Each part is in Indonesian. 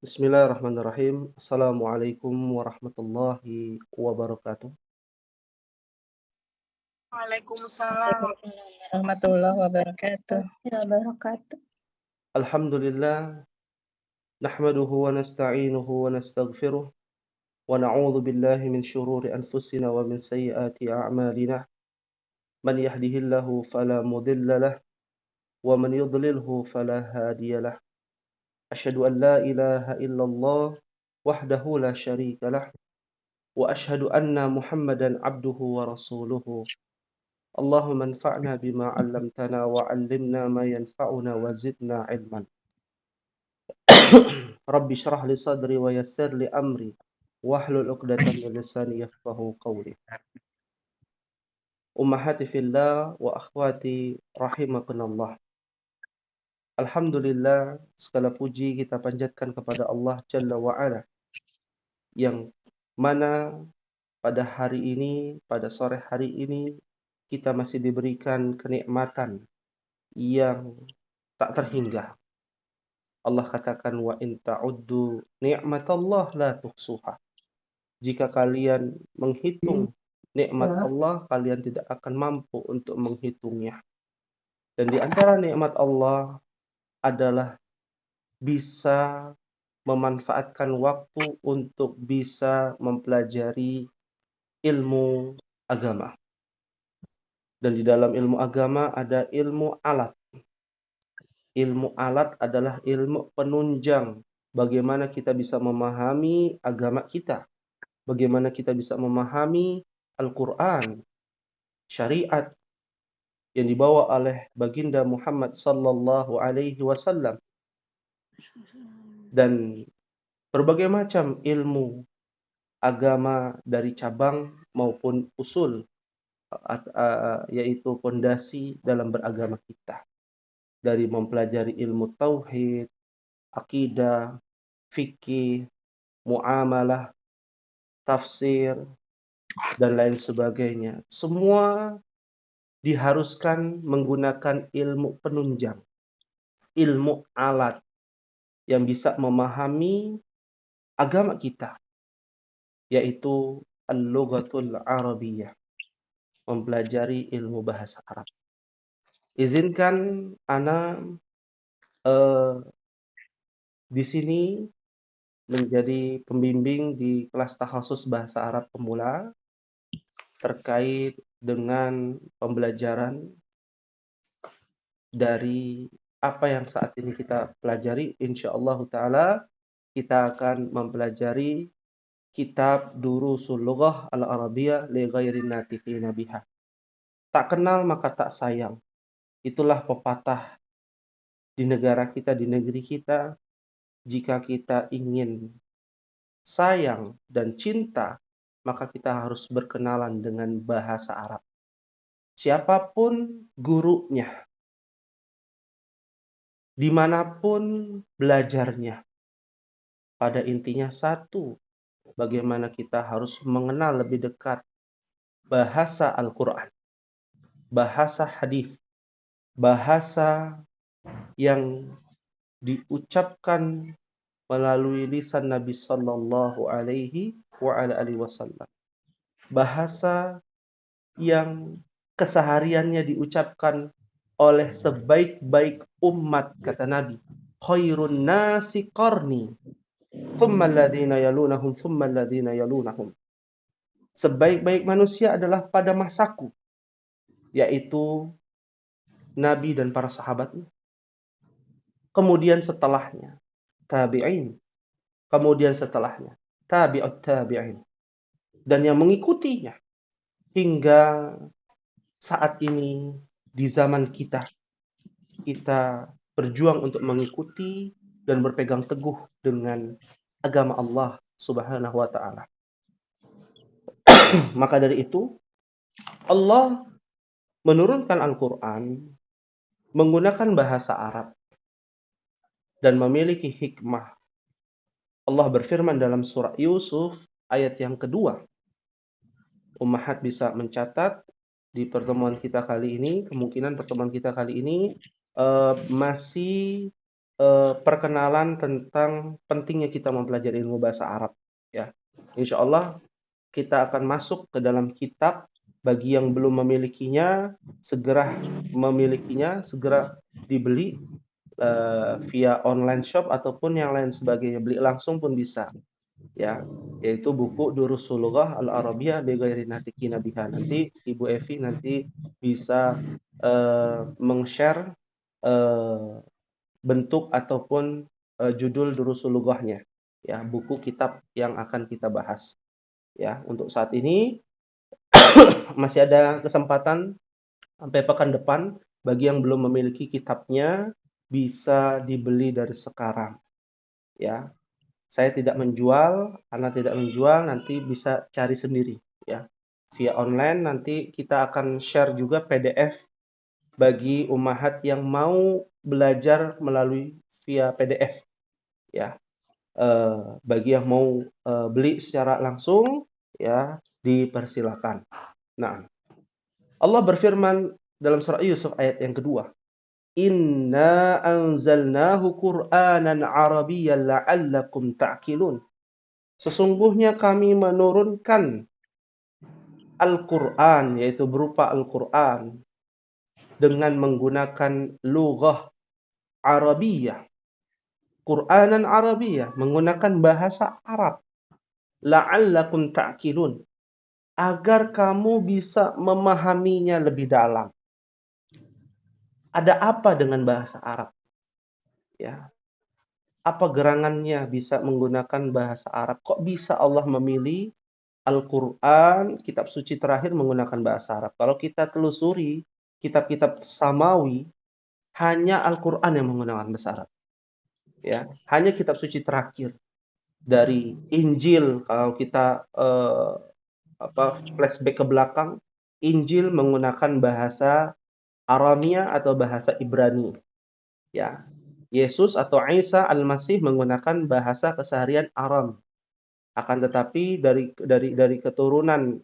Bismillahirrahmanirrahim. Assalamualaikum warahmatullahi wabarakatuh. Waalaikumsalam. Warahmatullahi wabarakatuh. Alhamdulillah, nahmaduhu wa nasta'inuhu wa nastaghfiruh wa na'udzu billahi min shururi anfusina wa min sayyiati a'malina. Man yahdihillahu fala mudilla lah wa man yudlilhu fala hadiya lah. Asyhadu an la ilaha illallah wahdahu la syarika lah wa asyhadu anna Muhammadan abduhu wa rasuluhu. Allahumma anfa'na bima 'allamtana wa 'allimna ma yanfa'una wa zidna 'ilman. Rabbi shrah li sadri wa yassir li amri wahlul 'uqdatam min lisani yafqahu qawli. Ummahati fillah wa akhwati rahimakumullah. Alhamdulillah, segala puji kita panjatkan kepada Allah Jalla wa Ala yang mana pada hari ini, pada sore hari ini kita masih diberikan kenikmatan yang tak terhingga. Allah katakan wa in ta'uddu ni'matallah la tuhsuha. Jika kalian menghitung nikmat Allah, kalian tidak akan mampu untuk menghitungnya. Dan di antara nikmat Allah adalah bisa memanfaatkan waktu untuk bisa mempelajari ilmu agama. Dan di dalam ilmu agama ada ilmu alat. Ilmu alat adalah ilmu penunjang bagaimana kita bisa memahami agama kita. Bagaimana kita bisa memahami Al-Quran, syariat yang dibawa oleh baginda Muhammad sallallahu alaihi wasallam, dan berbagai macam ilmu agama dari cabang maupun usul, yaitu pondasi dalam beragama kita. Dari mempelajari ilmu tauhid, akidah, fikih, muamalah, tafsir, dan lain sebagainya. Semua diharuskan menggunakan ilmu penunjang, ilmu alat yang bisa memahami agama kita, yaitu al-lughatul arabiyyah, mempelajari ilmu bahasa Arab. Izinkan ana di sini menjadi pembimbing di kelas takhasus bahasa Arab pemula terkait dengan pembelajaran dari apa yang saat ini kita pelajari. Insyaallah ta'ala kita akan mempelajari kitab Durusul Lughah Al-Arabiyyah li Ghairin Natiqina Biha. Tak kenal maka tak sayang. Itulah pepatah di negara kita, di negeri kita. Jika kita ingin sayang dan cinta, maka kita harus berkenalan dengan bahasa Arab. Siapapun gurunya, dimanapun belajarnya, pada intinya satu, bagaimana kita harus mengenal lebih dekat bahasa Al-Quran, bahasa hadis, bahasa yang diucapkan melalui lisan Nabi Sallallahu Alaihi Wasallam, bahasa yang kesehariannya diucapkan oleh sebaik-baik umat, kata Nabi, khairun nasi qarni thumma alladhina yalunahum thumma alladhina yalunahum. Sebaik-baik manusia adalah pada masaku, yaitu Nabi dan para sahabatnya. Kemudian setelahnya tabi'in. Kemudian setelahnya tabi'ut tabi'in. Dan yang mengikutinya hingga saat ini di zaman kita berjuang untuk mengikuti dan berpegang teguh dengan agama Allah Subhanahu wa taala. Maka dari itu Allah menurunkan Al-Qur'an menggunakan bahasa Arab dan memiliki hikmah. Allah berfirman dalam surah Yusuf ayat yang kedua. Ummahat bisa mencatat di pertemuan kita kali ini, kemungkinan pertemuan kita kali ini masih perkenalan tentang pentingnya kita mempelajari ilmu bahasa Arab, ya. Insya Allah kita akan masuk ke dalam kitab. Bagi yang belum memilikinya, segera memilikinya, segera dibeli via online shop ataupun yang lain sebagainya. Beli langsung pun bisa, ya. Yaitu buku Durusul Lughah Al-Arabiyyah bi Ghairi Natiqina Biha. Nanti Ibu Evi nanti bisa meng-share bentuk ataupun judul Durusul Lughahnya, ya, buku kitab yang akan kita bahas. Ya, untuk saat ini masih ada kesempatan sampai pekan depan. Bagi yang belum memiliki kitabnya bisa dibeli dari sekarang, ya. Saya tidak menjual, Anda tidak menjual, nanti bisa cari sendiri, ya. Via online nanti kita akan share juga PDF bagi ummahat yang mau belajar melalui via PDF, ya. Bagi yang mau beli secara langsung, ya, dipersilakan. Nah, Allah berfirman dalam surah Yusuf ayat yang kedua, Inna anzalnahu Qur'anan Arabiyyan la'allakum ta'qilun. Sesungguhnya kami menurunkan Al-Quran, yaitu berupa Al-Quran, dengan menggunakan lughah Arabiyah. Qur'anan Arabiyah, menggunakan bahasa Arab. La'allakum ta'qilun. Agar kamu bisa memahaminya lebih dalam. Ada apa dengan bahasa Arab? Ya. Apa gerangannya bisa menggunakan bahasa Arab? Kok bisa Allah memilih Al-Quran, kitab suci terakhir menggunakan bahasa Arab? Kalau kita telusuri kitab-kitab Samawi, hanya Al-Quran yang menggunakan bahasa Arab. Ya, hanya kitab suci terakhir dari Injil. Kalau kita flashback ke belakang, Injil menggunakan bahasa Aramia atau bahasa Ibrani. Ya, Yesus atau Isa Al-Masih menggunakan bahasa keseharian Aram. Akan tetapi dari keturunan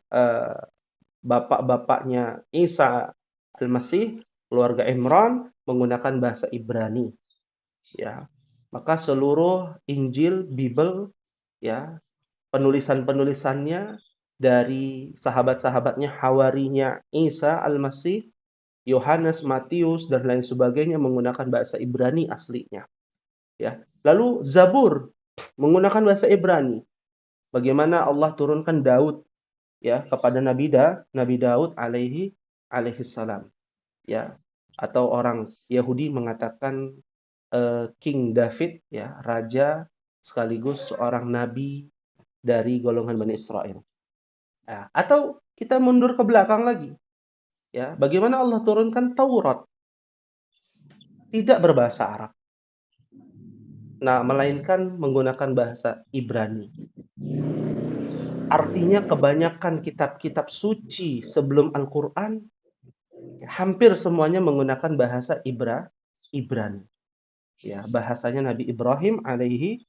bapak-bapaknya Isa Al-Masih, keluarga Imran, menggunakan bahasa Ibrani. Ya, maka seluruh Injil, Bible, ya, penulisannya dari sahabat-sahabatnya, hawarinya Isa Al-Masih, Yohanes, Matius, dan lain sebagainya menggunakan bahasa Ibrani aslinya. Ya. Lalu Zabur menggunakan bahasa Ibrani. Bagaimana Allah turunkan Daud, ya, kepada Nabi Daud alaihi salam. Ya. Atau orang Yahudi mengatakan King David, ya, raja sekaligus seorang nabi dari golongan Bani Israel. Ya. Atau kita mundur ke belakang lagi. Ya, bagaimana Allah turunkan Taurat? Tidak berbahasa Arab. Nah, melainkan menggunakan bahasa Ibrani. Artinya kebanyakan kitab-kitab suci sebelum Al-Quran hampir semuanya menggunakan bahasa Ibrani. Ya, bahasanya Nabi Ibrahim alaihi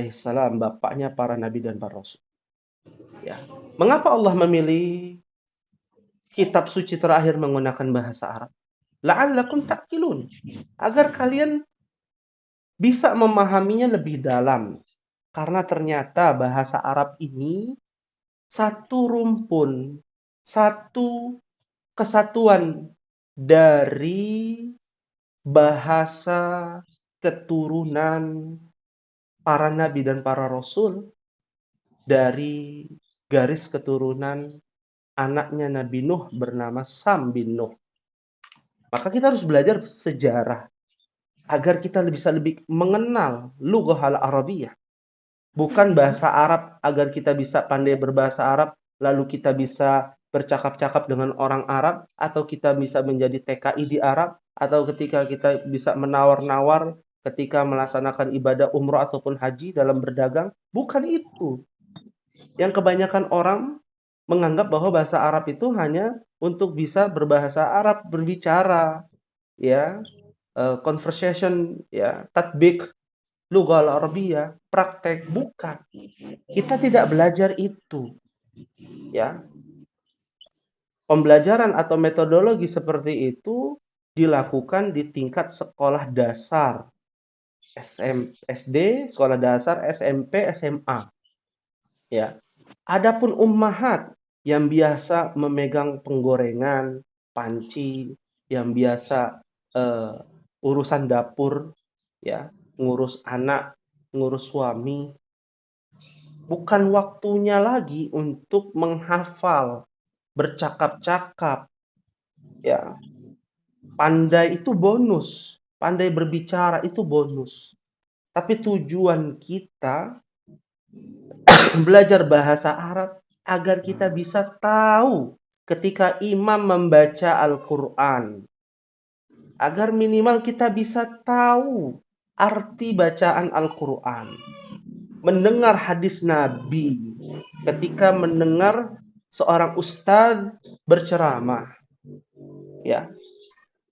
salam, bapaknya para nabi dan para rasul. Ya. Mengapa Allah memilih kitab suci terakhir menggunakan bahasa Arab? La'allakum ta'qilun. Agar kalian bisa memahaminya lebih dalam. Karena ternyata bahasa Arab ini satu rumpun, satu kesatuan dari bahasa keturunan para nabi dan para rasul, dari garis keturunan anaknya Nabi Nuh bernama Sam bin Nuh. Maka kita harus belajar sejarah agar kita bisa lebih mengenal lughah al-Arabiyyah. Bukan bahasa Arab agar kita bisa pandai berbahasa Arab, lalu kita bisa bercakap-cakap dengan orang Arab, atau kita bisa menjadi TKI di Arab, atau ketika kita bisa menawar-nawar ketika melaksanakan ibadah umroh ataupun haji dalam berdagang. Bukan itu. Yang kebanyakan orang menganggap bahwa bahasa Arab itu hanya untuk bisa berbahasa Arab, berbicara, ya, conversation, ya, tatbik, lughah al-Arabiyyah, praktek. Bukan. Kita tidak belajar itu. Ya. Pembelajaran atau metodologi seperti itu dilakukan di tingkat sekolah dasar. SD, sekolah dasar, SMP, SMA, ya. Adapun ummahat yang biasa memegang penggorengan, panci, yang biasa urusan dapur, ya, ngurus anak, ngurus suami, bukan waktunya lagi untuk menghafal, bercakap-cakap, ya. Pandai itu bonus, pandai berbicara itu bonus. Tapi tujuan kita belajar bahasa Arab agar kita bisa tahu ketika imam membaca Al-Quran. Agar minimal kita bisa tahu arti bacaan Al-Quran. Mendengar hadis Nabi ketika mendengar seorang ustadz berceramah. Ya.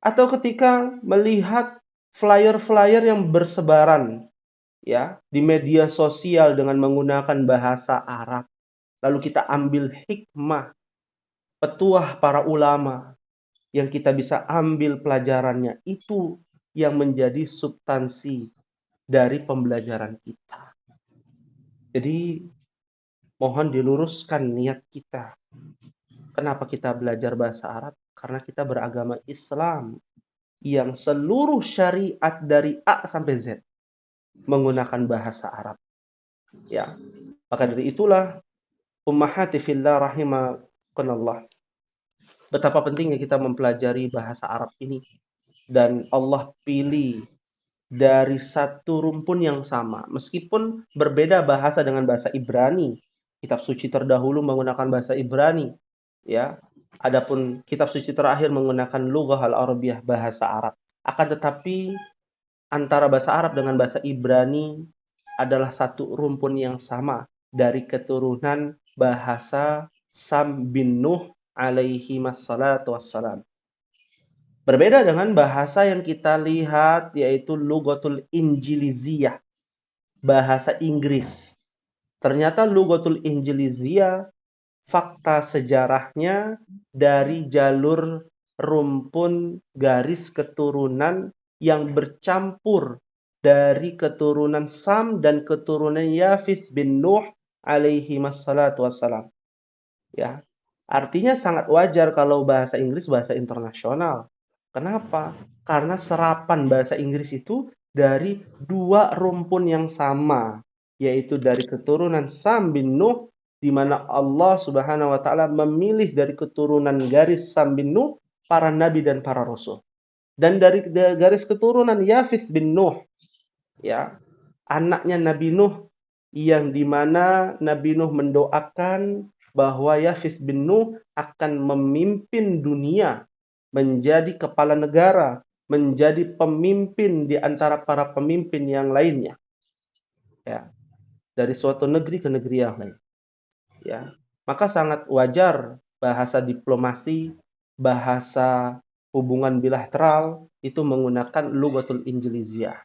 Atau ketika melihat flyer-flyer yang bersebaran ya di media sosial dengan menggunakan bahasa Arab. Lalu kita ambil hikmah, petuah para ulama yang kita bisa ambil pelajarannya. Itu yang menjadi substansi dari pembelajaran kita. Jadi mohon diluruskan niat kita. Kenapa kita belajar bahasa Arab? Karena kita beragama Islam yang seluruh syariat dari A sampai Z menggunakan bahasa Arab. Ya. Maka dari itulah ummahati fillah rahimakumullah. Betapa pentingnya kita mempelajari bahasa Arab ini, dan Allah pilih dari satu rumpun yang sama, meskipun berbeda bahasa dengan bahasa Ibrani. Kitab suci terdahulu menggunakan bahasa Ibrani, ya. Adapun kitab suci terakhir menggunakan lughah al-Arabiyah, bahasa Arab. Akan tetapi antara bahasa Arab dengan bahasa Ibrani adalah satu rumpun yang sama dari keturunan bahasa Sam bin Nuh alaihi wassalatu wassalam. Berbeda dengan bahasa yang kita lihat yaitu Lughatul Injiliziyah, bahasa Inggris. Ternyata Lughatul Injiliziyah fakta sejarahnya dari jalur rumpun garis keturunan yang bercampur dari keturunan Sam dan keturunan Yafith bin Nuh alaihi wassalatu wassalam. Ya. Artinya sangat wajar kalau bahasa Inggris bahasa internasional. Kenapa? Karena serapan bahasa Inggris itu dari dua rumpun yang sama, yaitu dari keturunan Sam bin Nuh, di mana Allah Subhanahu wa taala memilih dari keturunan garis Sam bin Nuh para nabi dan para rasul. Dan dari garis keturunan Yafith bin Nuh, ya, anaknya Nabi Nuh, yang dimana Nabi Nuh mendoakan bahwa Yafith bin Nuh akan memimpin dunia, menjadi kepala negara, menjadi pemimpin di antara para pemimpin yang lainnya. Ya, dari suatu negeri ke negeri yang lain. Ya, maka sangat wajar bahasa diplomasi, bahasa hubungan bilateral itu menggunakan Lughatul Injiliziyah.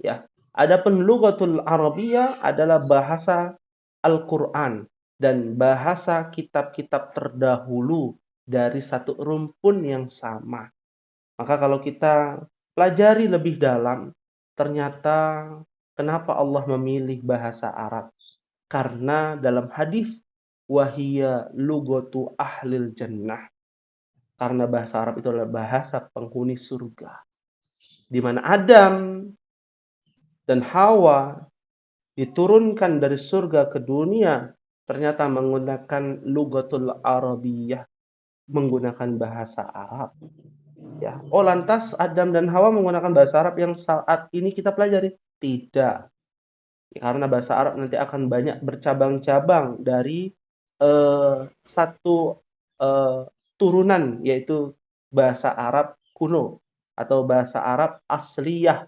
Ya. Adapun Lughatul Arabiyah adalah bahasa Al-Qur'an dan bahasa kitab-kitab terdahulu dari satu rumpun yang sama. Maka kalau kita pelajari lebih dalam, ternyata kenapa Allah memilih bahasa Arab? Karena dalam hadis wahia lughatu ahlil jannah. Karena bahasa Arab itu adalah bahasa penghuni surga. Di mana Adam dan Hawa diturunkan dari surga ke dunia, ternyata menggunakan lughatul Arabiyah, menggunakan bahasa Arab. Ya. Oh, lantas Adam dan Hawa menggunakan bahasa Arab yang saat ini kita pelajari? Tidak. Karena bahasa Arab nanti akan banyak bercabang-cabang dari satu turunan, yaitu bahasa Arab kuno atau bahasa Arab asliyah,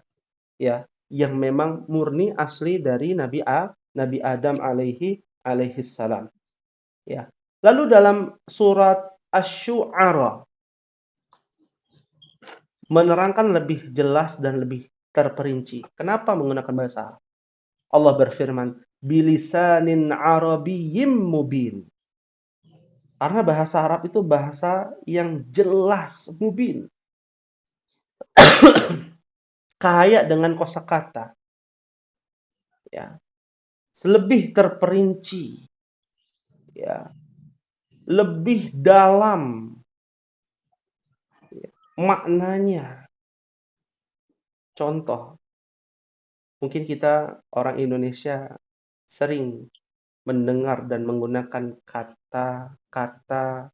ya, yang memang murni asli dari Nabi Adam alaihi salam. Ya. Lalu dalam surat Asy-Syu'ara menerangkan lebih jelas dan lebih terperinci. Kenapa menggunakan bahasa Arab? Allah berfirman, bilisanin arabiyyim mubin. Karena bahasa Arab itu bahasa yang jelas, mubin. Kaya dengan kosakata. ya, lebih terperinci, ya, lebih dalam maknanya. Contoh, mungkin kita orang Indonesia sering mendengar dan menggunakan kata-kata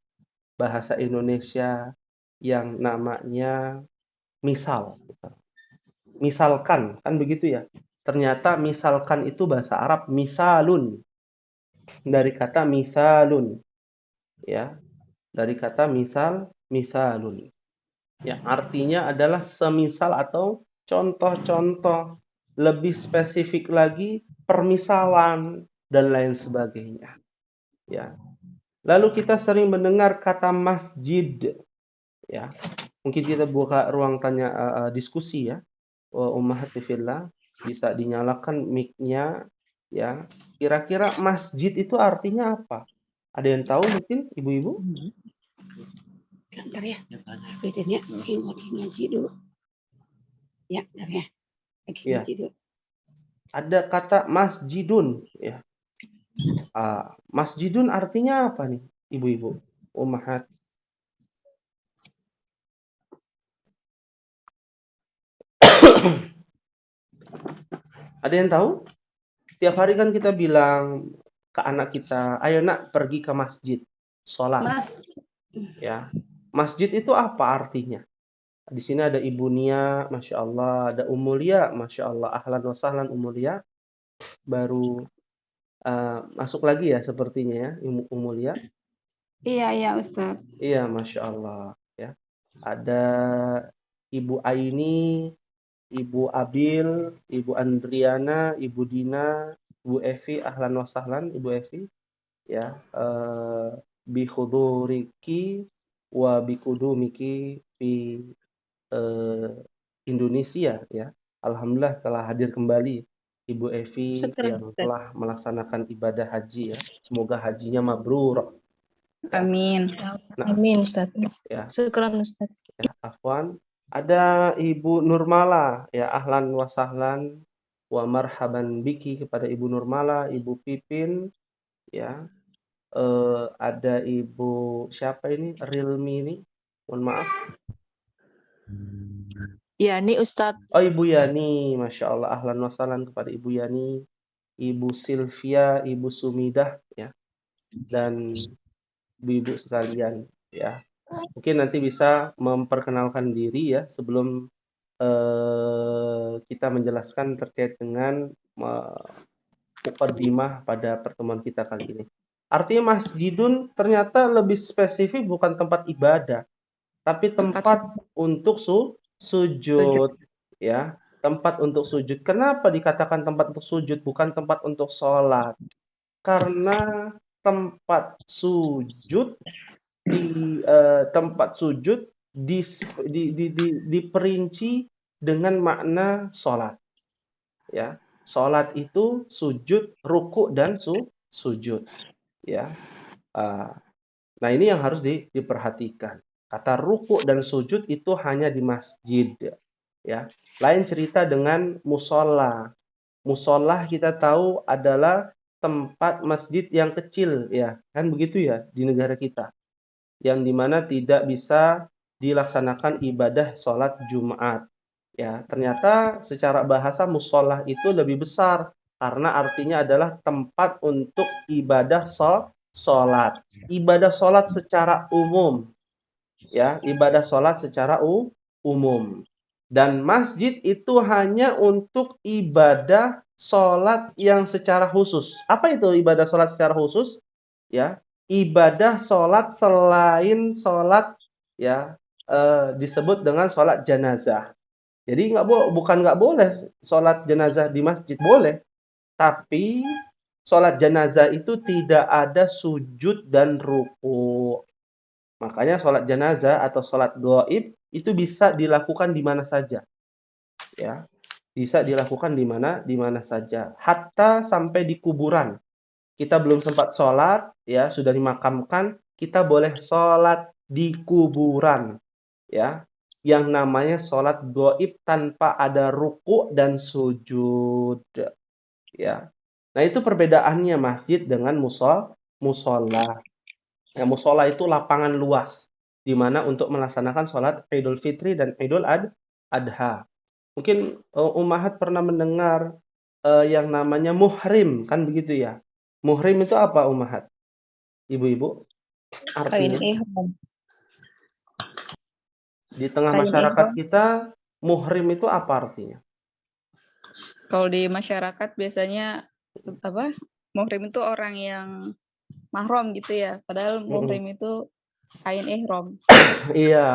bahasa Indonesia yang namanya misal. Misalkan, kan begitu ya. Ternyata misalkan itu bahasa Arab misalun. Dari kata misalun. Ya, dari kata misalun. Ya, artinya adalah semisal atau contoh-contoh. Lebih spesifik lagi, permisalan dan lain sebagainya. Ya. Lalu kita sering mendengar kata masjid. Ya. Mungkin kita buka ruang tanya diskusi ya. Ummahati fillah, bisa dinyalakan mic-nya ya. Kira-kira masjid itu artinya apa? Ada yang tahu mungkin ibu-ibu? Bentar ya. Bedanya yang lagi ngaji dulu. Ya, bentar ya. Lagi Ya. ngaji dulu. Ada kata masjidun ya. Masjidun artinya apa nih, ibu-ibu? Ummahat. Ada yang tahu? Tiap hari kan kita bilang ke anak kita, ayo nak pergi ke masjid, sholat. Mas, Ya, masjid itu apa artinya? Di sini ada Ibu Nia, Masya Allah, ada Umulia, Masya Allah, ahlan wa sahlan Umulia, baru masuk lagi ya sepertinya ya, Umulia. iya Ustaz. Iya, Masya Allah. Ya, ada Ibu Aini, Ibu Abil, Ibu Andriana, Ibu Dina, Ibu Evi, ahlan wa sahlan, Ibu Evi. Ya, bihuduriki wa bikudumiki fi Indonesia ya. Alhamdulillah telah hadir kembali Ibu Evi Syukran, yang Ustaz. telah melaksanakan ibadah haji ya. Semoga hajinya mabrur. Ya. Amin. Nah, Amin, Ustaz. ya, Syukran, Ustaz. ya, afwan. Ada Ibu Nurmala ya, ahlan wa sahlan wa marhaban biki kepada Ibu Nurmala, Ibu Pipin ya. Ada Ibu siapa ini? Rilmi ini. Mohon maaf. Yani, Ustaz. Oh, Ibu Yani, Masya Allah, ahlan wa sahlan kepada Ibu Yani, Ibu Sylvia, Ibu Sumidah, ya, dan ibu-ibu sekalian, ya. Mungkin nanti bisa memperkenalkan diri ya sebelum kita menjelaskan terkait dengan muqaddimah pada pertemuan kita kali ini. Artinya masjidun ternyata lebih spesifik bukan tempat ibadah, tapi tempat untuk sujud. Ya, tempat untuk sujud. Kenapa dikatakan tempat untuk sujud, bukan tempat untuk sholat? Karena tempat sujud diperinci dengan makna sholat. Ya, sholat itu sujud, ruku dan sujud. Ya, nah ini yang harus diperhatikan. Kata ruku dan sujud itu hanya di masjid. Ya, lain cerita dengan musola. Musola kita tahu adalah tempat masjid yang kecil, ya kan begitu ya di negara kita, yang dimana tidak bisa dilaksanakan ibadah sholat Jumat. Ya, ternyata secara bahasa musola itu lebih besar karena artinya adalah tempat untuk ibadah sholat. Ibadah sholat secara umum, ya, ibadah sholat secara umum. Dan masjid itu hanya untuk ibadah sholat yang secara khusus. Apa itu ibadah sholat secara khusus? Ya, ibadah sholat selain sholat ya disebut dengan sholat jenazah. Jadi bukan nggak boleh sholat jenazah di masjid, boleh. Tapi sholat jenazah itu tidak ada sujud dan ruku. Makanya sholat jenazah atau sholat gaib itu bisa dilakukan di mana saja. Ya, bisa dilakukan di mana saja. Hatta sampai di kuburan. Kita belum sempat sholat, ya sudah dimakamkan, kita boleh sholat di kuburan. Ya, yang namanya sholat gaib tanpa ada ruku dan sujud. ya. Nah, itu perbedaannya masjid dengan musola. Ya, musola itu lapangan luas di mana untuk melaksanakan sholat Idul Fitri dan Idul Adha. Mungkin Ummahat pernah mendengar yang namanya muhrim, kan begitu ya? Muhrim itu apa, Ummahat? Ibu-ibu, Kain artinya? ihram. Di tengah Kain masyarakat ihram. kita, muhrim itu apa artinya? Kalau di masyarakat biasanya apa? Muhrim itu orang yang mahram gitu ya. Padahal Mm-mm. muhrim itu kain ihram. Iya,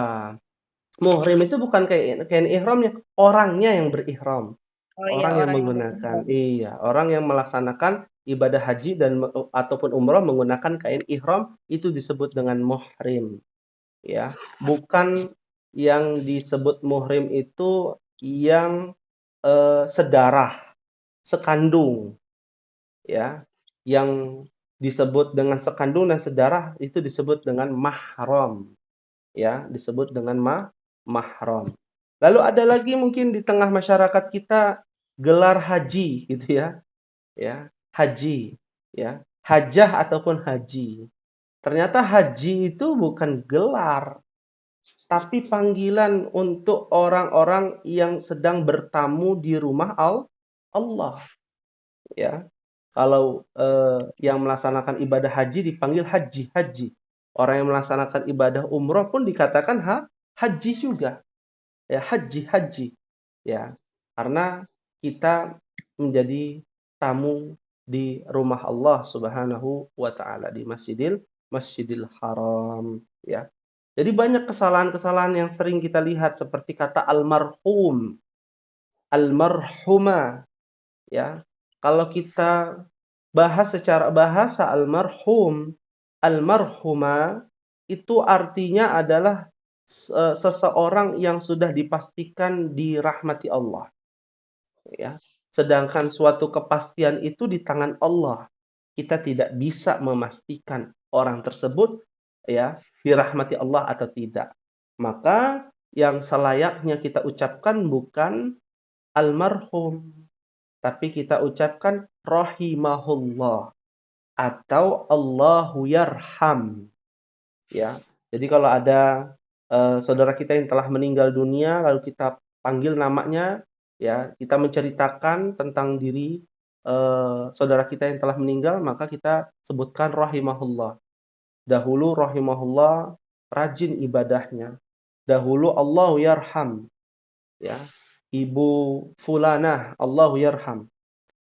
muhrim itu bukan kain ihramnya, orangnya yang berihram. Oh iya, Orang yang orang yang menggunakan, berihram. iya, orang yang melaksanakan ibadah haji dan ataupun umroh menggunakan kain ihram itu disebut dengan muhrim, ya. Bukan yang disebut muhrim itu yang sedarah, sekandung, ya. Yang disebut dengan sekandung dan sedarah itu disebut dengan mahram, ya, disebut dengan mahram. Lalu ada lagi mungkin di tengah masyarakat kita gelar haji gitu ya, haji, ya, hajah ataupun haji. Ternyata haji itu bukan gelar, tapi panggilan untuk orang-orang yang sedang bertamu di rumah Allah, ya. Kalau yang melaksanakan ibadah haji dipanggil haji. Orang yang melaksanakan ibadah umroh pun dikatakan haji juga. Ya, haji. Ya, karena kita menjadi tamu di rumah Allah Subhanahu wa taala di Masjidil Haram, ya. Jadi banyak kesalahan-kesalahan yang sering kita lihat seperti kata almarhum, almarhumah, ya. Kalau kita bahas secara bahasa almarhum, almarhumah itu artinya adalah seseorang yang sudah dipastikan dirahmati Allah, ya. Sedangkan suatu kepastian itu di tangan Allah. Kita tidak bisa memastikan orang tersebut ya dirahmati Allah atau tidak. Maka yang selayaknya kita ucapkan bukan almarhum, tapi kita ucapkan rahimahullah atau Allahu yarham, ya. Jadi kalau ada saudara kita yang telah meninggal dunia lalu kita panggil namanya, ya, kita menceritakan tentang diri saudara kita yang telah meninggal, maka kita sebutkan rahimahullah. Dahulu rahimahullah rajin ibadahnya. Dahulu Allahu yarham, ya. Ibu fulanah Allahu yarham.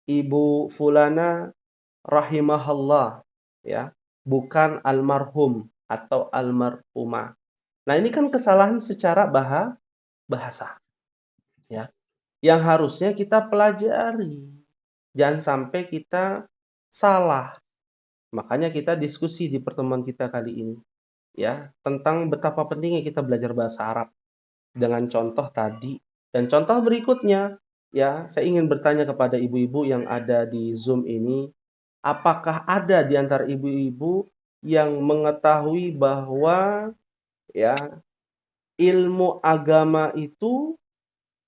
Ibu fulana rahimahullah, ya, bukan almarhum atau almarhumah. Nah, ini kan kesalahan secara bahasa, ya, yang harusnya kita pelajari. Jangan sampai kita salah. Makanya kita diskusi di pertemuan kita kali ini, ya, tentang betapa pentingnya kita belajar bahasa Arab dengan contoh tadi dan contoh berikutnya, ya. Saya ingin bertanya kepada ibu-ibu yang ada di Zoom ini, apakah ada di antara ibu-ibu yang mengetahui bahwa ya ilmu agama itu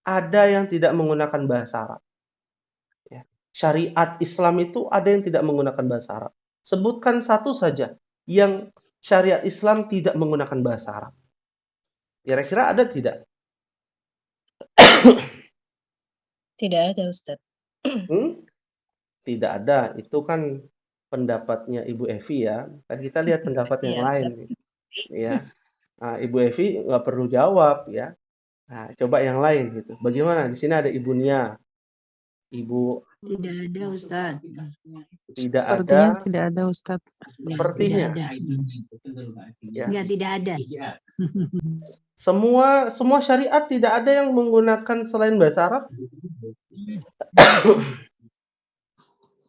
ada yang tidak menggunakan bahasa Arab, ya. Syariat Islam itu ada yang tidak menggunakan bahasa Arab. Sebutkan satu saja yang syariat Islam tidak menggunakan bahasa Arab. Kira-kira ada tidak? Tidak ada, Ustadz. Tidak ada. Itu kan pendapatnya Ibu Evi ya. Kan kita lihat pendapat yang Iya, lain Ustadz. nih, ya. Nah, Ibu Evi nggak perlu jawab ya. Nah, coba yang lain gitu. Bagaimana? Di sini ada Ibu Nia. Ibu Tidak ada, Ustaz. tidak Sepertinya ada. tidak ada, Ustadz. Sepertinya. Tidak ada. Ya. Enggak, tidak ada. Semua syariat tidak ada yang menggunakan selain bahasa Arab.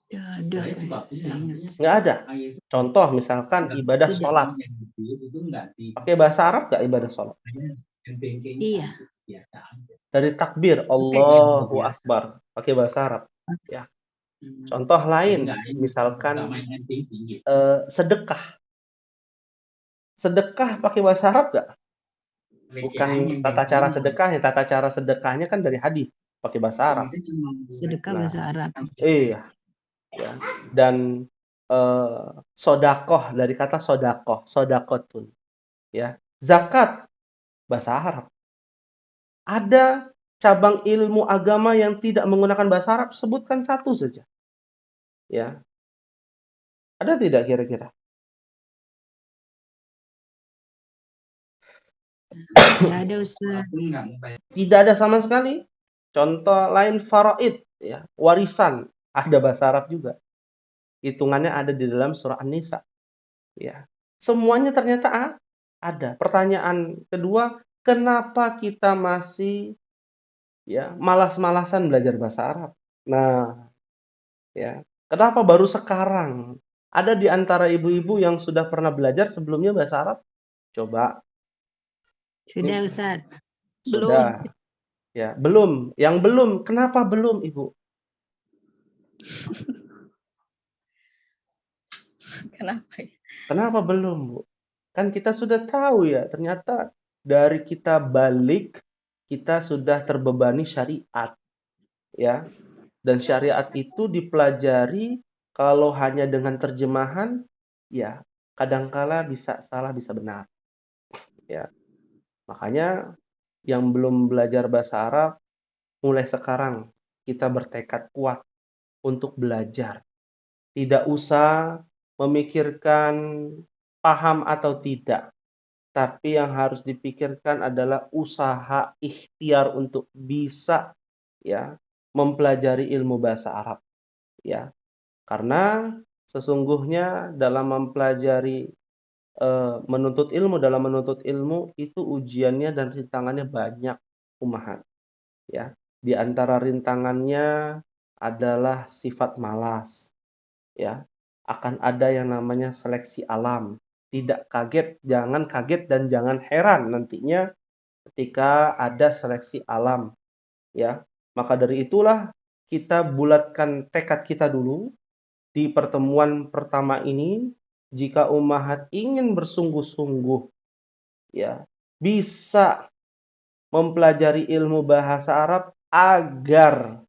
Tidak ada. Nggak ada. Contoh misalkan ibadah Tidak. sholat. Pakai bahasa Arab nggak ibadah sholat? Iya. Dari takbir Allahu Akbar pakai bahasa Arab. Ya. Contoh lain, misalkan sedekah. Sedekah pakai bahasa Arab nggak? Bukan tata cara sedekahnya kan dari hadis. pakai bahasa Arab. Sedekah Nah, bahasa Arab. iya, ya. Dan sodakoh dari kata sodakoh, sodakotun, ya. Zakat bahasa Arab. Ada cabang ilmu agama yang tidak menggunakan bahasa Arab, sebutkan satu saja. Ya, ada tidak kira-kira? Tidak ada Ustaz. Tidak ada sama sekali. Contoh lain faraid, ya, warisan, ada bahasa Arab juga. Hitungannya ada di dalam surah An-Nisa. Ya. Semuanya ternyata ada. Pertanyaan kedua, kenapa kita masih ya malas-malasan belajar bahasa Arab? Nah, ya. Kenapa baru sekarang? Ada di antara ibu-ibu yang sudah pernah belajar sebelumnya bahasa Arab? Coba. Sudah Ini Ustaz. sudah. Ya, belum. Yang belum, kenapa belum, Ibu? Kenapa ya? Kenapa belum, Bu? Kan kita sudah tahu ya, ternyata dari kita balik, kita sudah terbebani syariat, ya. Dan syariat itu dipelajari kalau hanya dengan terjemahan, ya kadangkala bisa salah, bisa benar. Ya, makanya yang belum belajar bahasa Arab, mulai sekarang kita bertekad kuat untuk belajar. Tidak usah memikirkan paham atau tidak, tapi yang harus dipikirkan adalah usaha ikhtiar untuk bisa ya mempelajari ilmu bahasa Arab ya. Karena sesungguhnya dalam mempelajari dalam menuntut ilmu itu ujiannya dan rintangannya banyak ummahat ya. Di antara rintangannya adalah sifat malas ya. Akan ada yang namanya seleksi alam. Tidak kaget, jangan kaget dan jangan heran nantinya ketika ada seleksi alam ya. Maka dari itulah kita bulatkan tekad kita dulu di pertemuan pertama ini, jika ummahat ingin bersungguh-sungguh ya bisa mempelajari ilmu bahasa Arab agar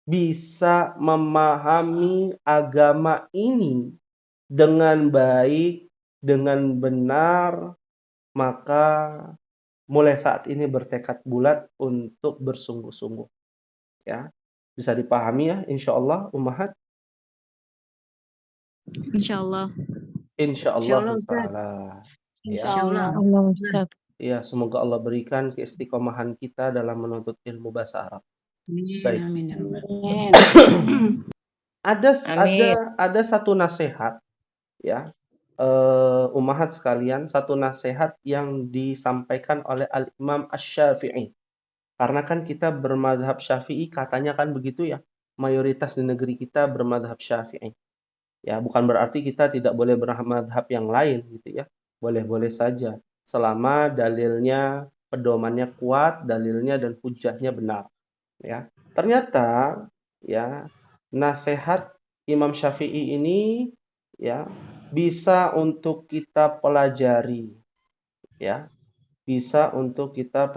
bisa memahami agama ini dengan baik, dengan benar, maka mulai saat ini bertekad bulat untuk bersungguh-sungguh ya. Bisa dipahami ya insyaallah ummahat? Insyaallah. Insyaallah Insyaallah Ustaz. taala. Ya. Insyaallah. Allah Ustaz. Ya, semoga Allah berikan keistiqomahan kita dalam menuntut ilmu bahasa Arab. Baik. Amin. Amin. Ada satu nasihat ya. Ummahat sekalian, satu nasihat yang disampaikan oleh Al-Imam Asy-Syafi'i. Karena kan kita bermadhab Syafi'i, katanya kan begitu ya. Mayoritas di negeri kita bermadhab Syafi'i. Ya, bukan berarti kita tidak boleh bermadhab yang lain gitu ya. Boleh-boleh saja. Selama dalilnya, pedomannya kuat, dalilnya dan hujahnya benar. Ya. Ternyata ya, nasihat Imam Syafi'i ini ya bisa untuk kita pelajari. Ya, bisa untuk kita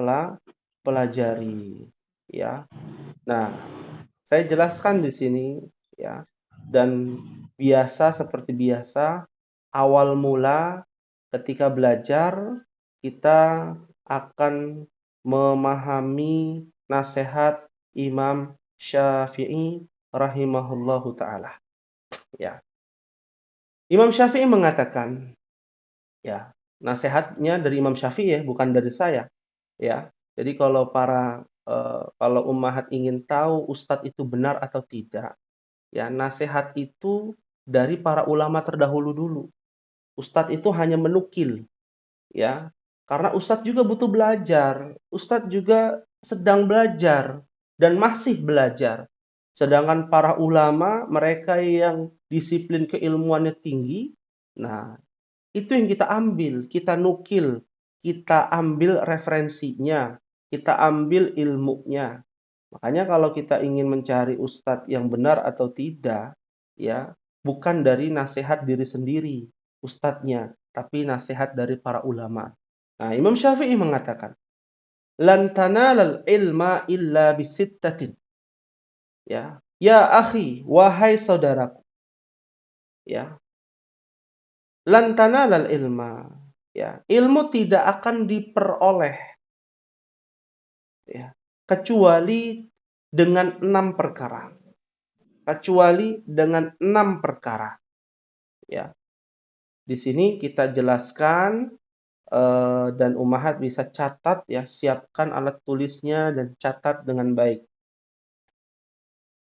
pelajari. Ya. Nah, saya jelaskan di sini ya. Dan seperti biasa, awal mula ketika belajar kita akan memahami nasihat Imam Syafi'i rahimahullahu taala. Ya. Imam Syafi'i mengatakan ya, nasihatnya dari Imam Syafi'i ya, bukan dari saya. Ya. Jadi kalau ummahat ingin tahu ustadz itu benar atau tidak, ya nasihat itu dari para ulama terdahulu dulu. Ustadz itu hanya menukil, ya. Karena ustadz juga butuh belajar. Ustadz juga sedang belajar dan masih belajar. Sedangkan para ulama, mereka yang disiplin keilmuannya tinggi, nah itu yang kita ambil, kita nukil, kita ambil referensinya, kita ambil ilmunya. Makanya kalau kita ingin mencari ustadz yang benar atau tidak, ya, bukan dari nasihat diri sendiri, ustadznya, tapi nasihat dari para ulama. Nah, Imam Syafi'i mengatakan, lan tanalal ilma illa bisittatin. Ya akhi, wahai saudaraku, ya. Lan tanalal ilma, ya. Ilmu tidak akan diperoleh, ya, kecuali dengan 6 perkara. Kecuali dengan 6 perkara, ya. Di sini kita jelaskan dan ummahat bisa catat, ya, siapkan alat tulisnya dan catat dengan baik.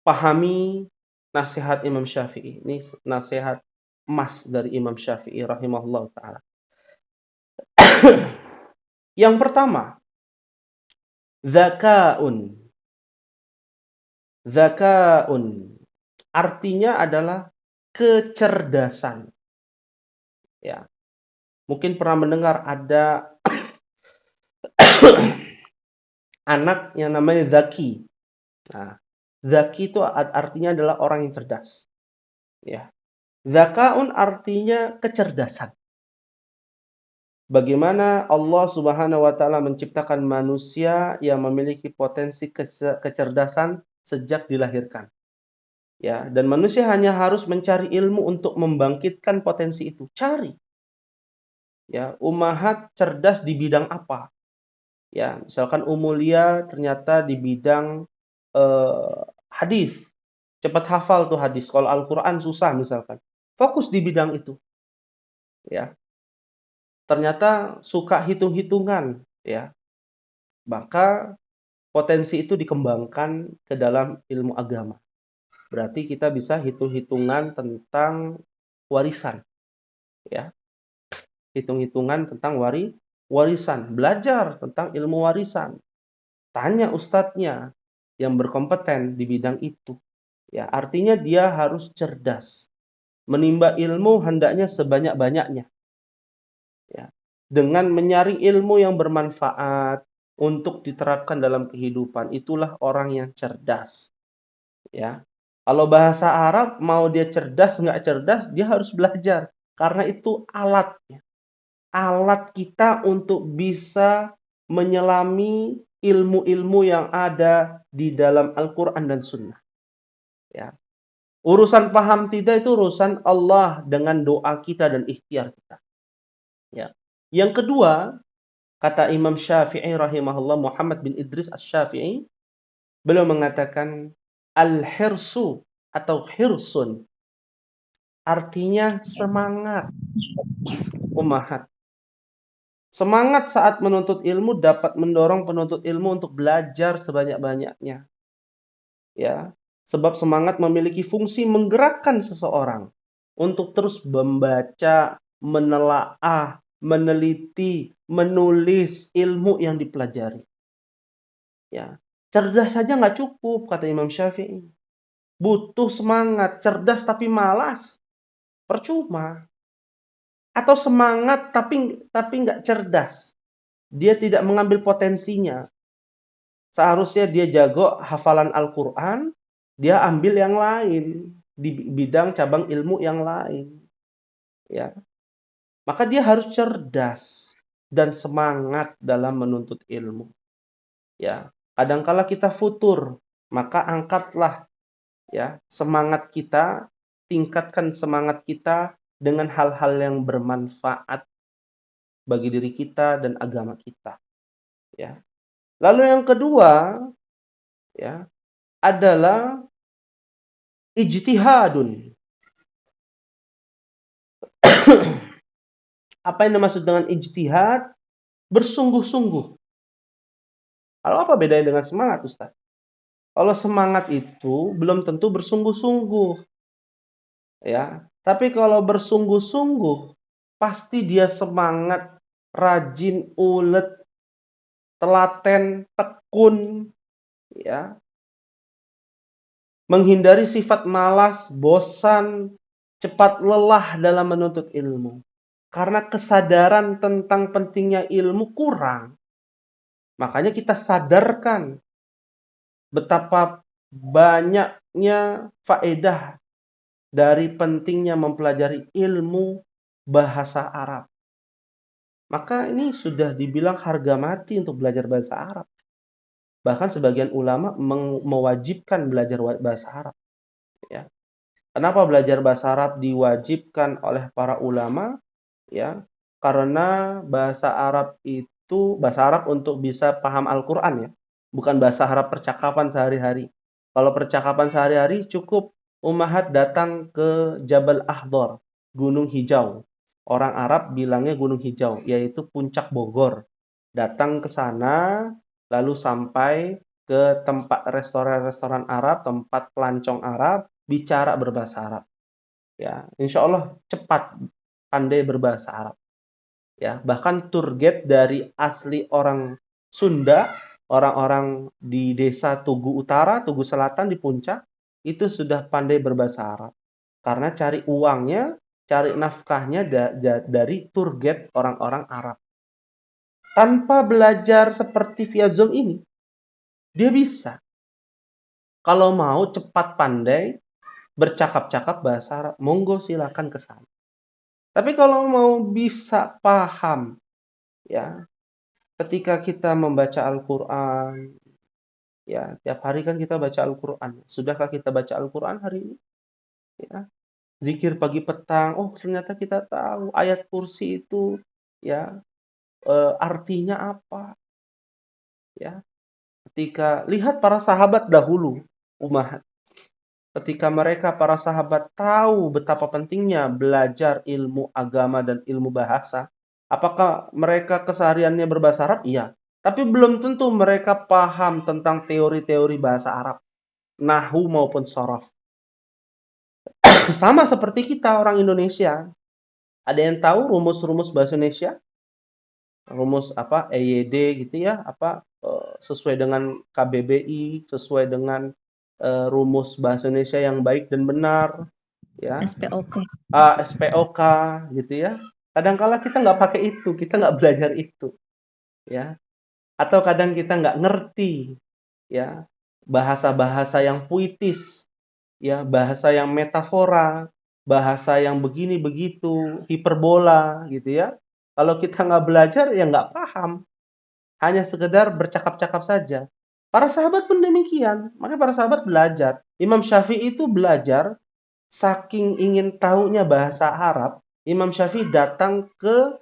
Pahami nasihat Imam Syafi'i. Ini nasihat emas dari Imam Syafi'i rahimahullah ta'ala. Yang pertama, zakaun. Zakaun artinya adalah kecerdasan. Ya. Mungkin pernah mendengar ada anak yang namanya Zaki. Nah, Zaki itu artinya adalah orang yang cerdas. Ya. Zakaun artinya kecerdasan. Bagaimana Allah Subhanahu wa taala menciptakan manusia yang memiliki potensi kecerdasan sejak dilahirkan. Ya, dan manusia hanya harus mencari ilmu untuk membangkitkan potensi itu. Cari. Ya, ummahat cerdas di bidang apa? Ya, misalkan Umulia ternyata di bidang hadis. Cepat hafal tuh hadis. Kalau Al-Qur'an susah misalkan. Fokus di bidang itu. Ya. Ternyata suka hitung-hitungan, ya. Maka potensi itu dikembangkan ke dalam ilmu agama. Berarti kita bisa hitung-hitungan tentang warisan, ya. Hitung-hitungan tentang warisan, belajar tentang ilmu warisan. Tanya ustadznya yang berkompeten di bidang itu. Ya, artinya dia harus cerdas. Menimba ilmu hendaknya sebanyak-banyaknya. Ya. Dengan menyaring ilmu yang bermanfaat untuk diterapkan dalam kehidupan, itulah orang yang cerdas. Ya. Kalau bahasa Arab, mau dia cerdas nggak cerdas, dia harus belajar. Karena itu alatnya. Alat kita untuk bisa menyelami ilmu-ilmu yang ada di dalam Al-Quran dan Sunnah. Ya. Urusan paham tidak itu urusan Allah dengan doa kita dan ikhtiar kita. Ya. Yang kedua, kata Imam Syafi'i rahimahullah, Muhammad bin Idris Asy-Syafi'i, beliau mengatakan al-hirsu atau hirsun artinya semangat. Ummahat. Semangat saat menuntut ilmu dapat mendorong penuntut ilmu untuk belajar sebanyak-banyaknya. Ya, sebab semangat memiliki fungsi menggerakkan seseorang untuk terus membaca, menelaah, meneliti, menulis ilmu yang dipelajari. Ya, cerdas saja nggak cukup, kata Imam Syafi'i. Butuh semangat, cerdas tapi malas, percuma. Atau semangat tapi nggak cerdas. Dia tidak mengambil potensinya. Seharusnya dia jago hafalan Al-Quran, dia ambil yang lain di bidang cabang ilmu yang lain. Ya, maka dia harus cerdas dan semangat dalam menuntut ilmu. Ya, kadangkala kita futur, maka angkatlah, ya, semangat kita, tingkatkan semangat kita dengan hal-hal yang bermanfaat bagi diri kita dan agama kita. Ya. Lalu yang kedua, ya, adalah ijtihadun. Apa yang dimaksud dengan ijtihad? Bersungguh-sungguh. Lalu apa bedanya dengan semangat, Ustaz? Kalau semangat itu belum tentu bersungguh-sungguh. Ya, tapi kalau bersungguh-sungguh, pasti dia semangat, rajin, ulet, telaten, tekun, ya. Menghindari sifat malas, bosan, cepat lelah dalam menuntut ilmu. Karena kesadaran tentang pentingnya ilmu kurang. Makanya kita sadarkan betapa banyaknya faedah dari pentingnya mempelajari ilmu bahasa Arab. maka ini sudah dibilang harga mati untuk belajar bahasa Arab. Bahkan sebagian ulama mewajibkan belajar bahasa Arab, ya. Kenapa belajar bahasa Arab diwajibkan oleh para ulama? Ya, karena bahasa Arab untuk bisa paham Al-Qur'an ya, bukan bahasa Arab percakapan sehari-hari. Kalau percakapan sehari-hari cukup Ummahat datang ke Jabal Ahdor, Gunung Hijau. Orang Arab bilangnya Gunung Hijau, yaitu puncak Bogor. Datang ke sana, lalu sampai ke tempat restoran-restoran Arab, tempat pelancong Arab, bicara berbahasa Arab. Ya, insya Allah cepat pandai berbahasa Arab. Ya, bahkan tour guide dari asli orang Sunda, orang-orang di desa Tugu Utara, Tugu Selatan di Puncak, itu sudah pandai berbahasa Arab. Karena cari uangnya, cari nafkahnya dari tour guide orang-orang Arab. Tanpa belajar seperti via Zoom ini, dia bisa. Kalau mau cepat pandai, bercakap-cakap bahasa Arab, monggo silakan ke sana. Tapi kalau mau bisa paham, ya, ketika kita membaca Al-Qur'an, ya, tiap hari kan kita baca Al-Qur'an. Sudahkah kita baca Al-Qur'an hari ini? Ya, zikir pagi petang, oh ternyata kita tahu ayat kursi itu, ya, artinya apa, ya. Ketika lihat para sahabat dahulu, Ummahat, ketika mereka para sahabat tahu betapa pentingnya belajar ilmu agama dan ilmu bahasa, apakah mereka kesehariannya berbahasa Arab? Iya. Tapi belum tentu mereka paham tentang teori-teori bahasa Arab, nahwu maupun sorof. Sama seperti kita orang Indonesia. Ada yang tahu rumus-rumus bahasa Indonesia? Rumus apa? EYD gitu ya, sesuai dengan KBBI, sesuai dengan rumus bahasa Indonesia yang baik dan benar, ya. SPOK. SPOK gitu ya. Kadang-kala kita nggak pakai itu, kita nggak belajar itu, ya. Atau kadang kita nggak ngerti, ya, bahasa-bahasa yang puitis, ya, bahasa yang metafora, bahasa yang begini begitu, hiperbola gitu ya. Kalau kita nggak belajar ya nggak paham. Hanya sekedar bercakap-cakap saja. Para sahabat pun demikian. Makanya para sahabat belajar. Imam Syafi'i itu belajar, saking ingin tahunya bahasa Arab, Imam Syafi'i datang ke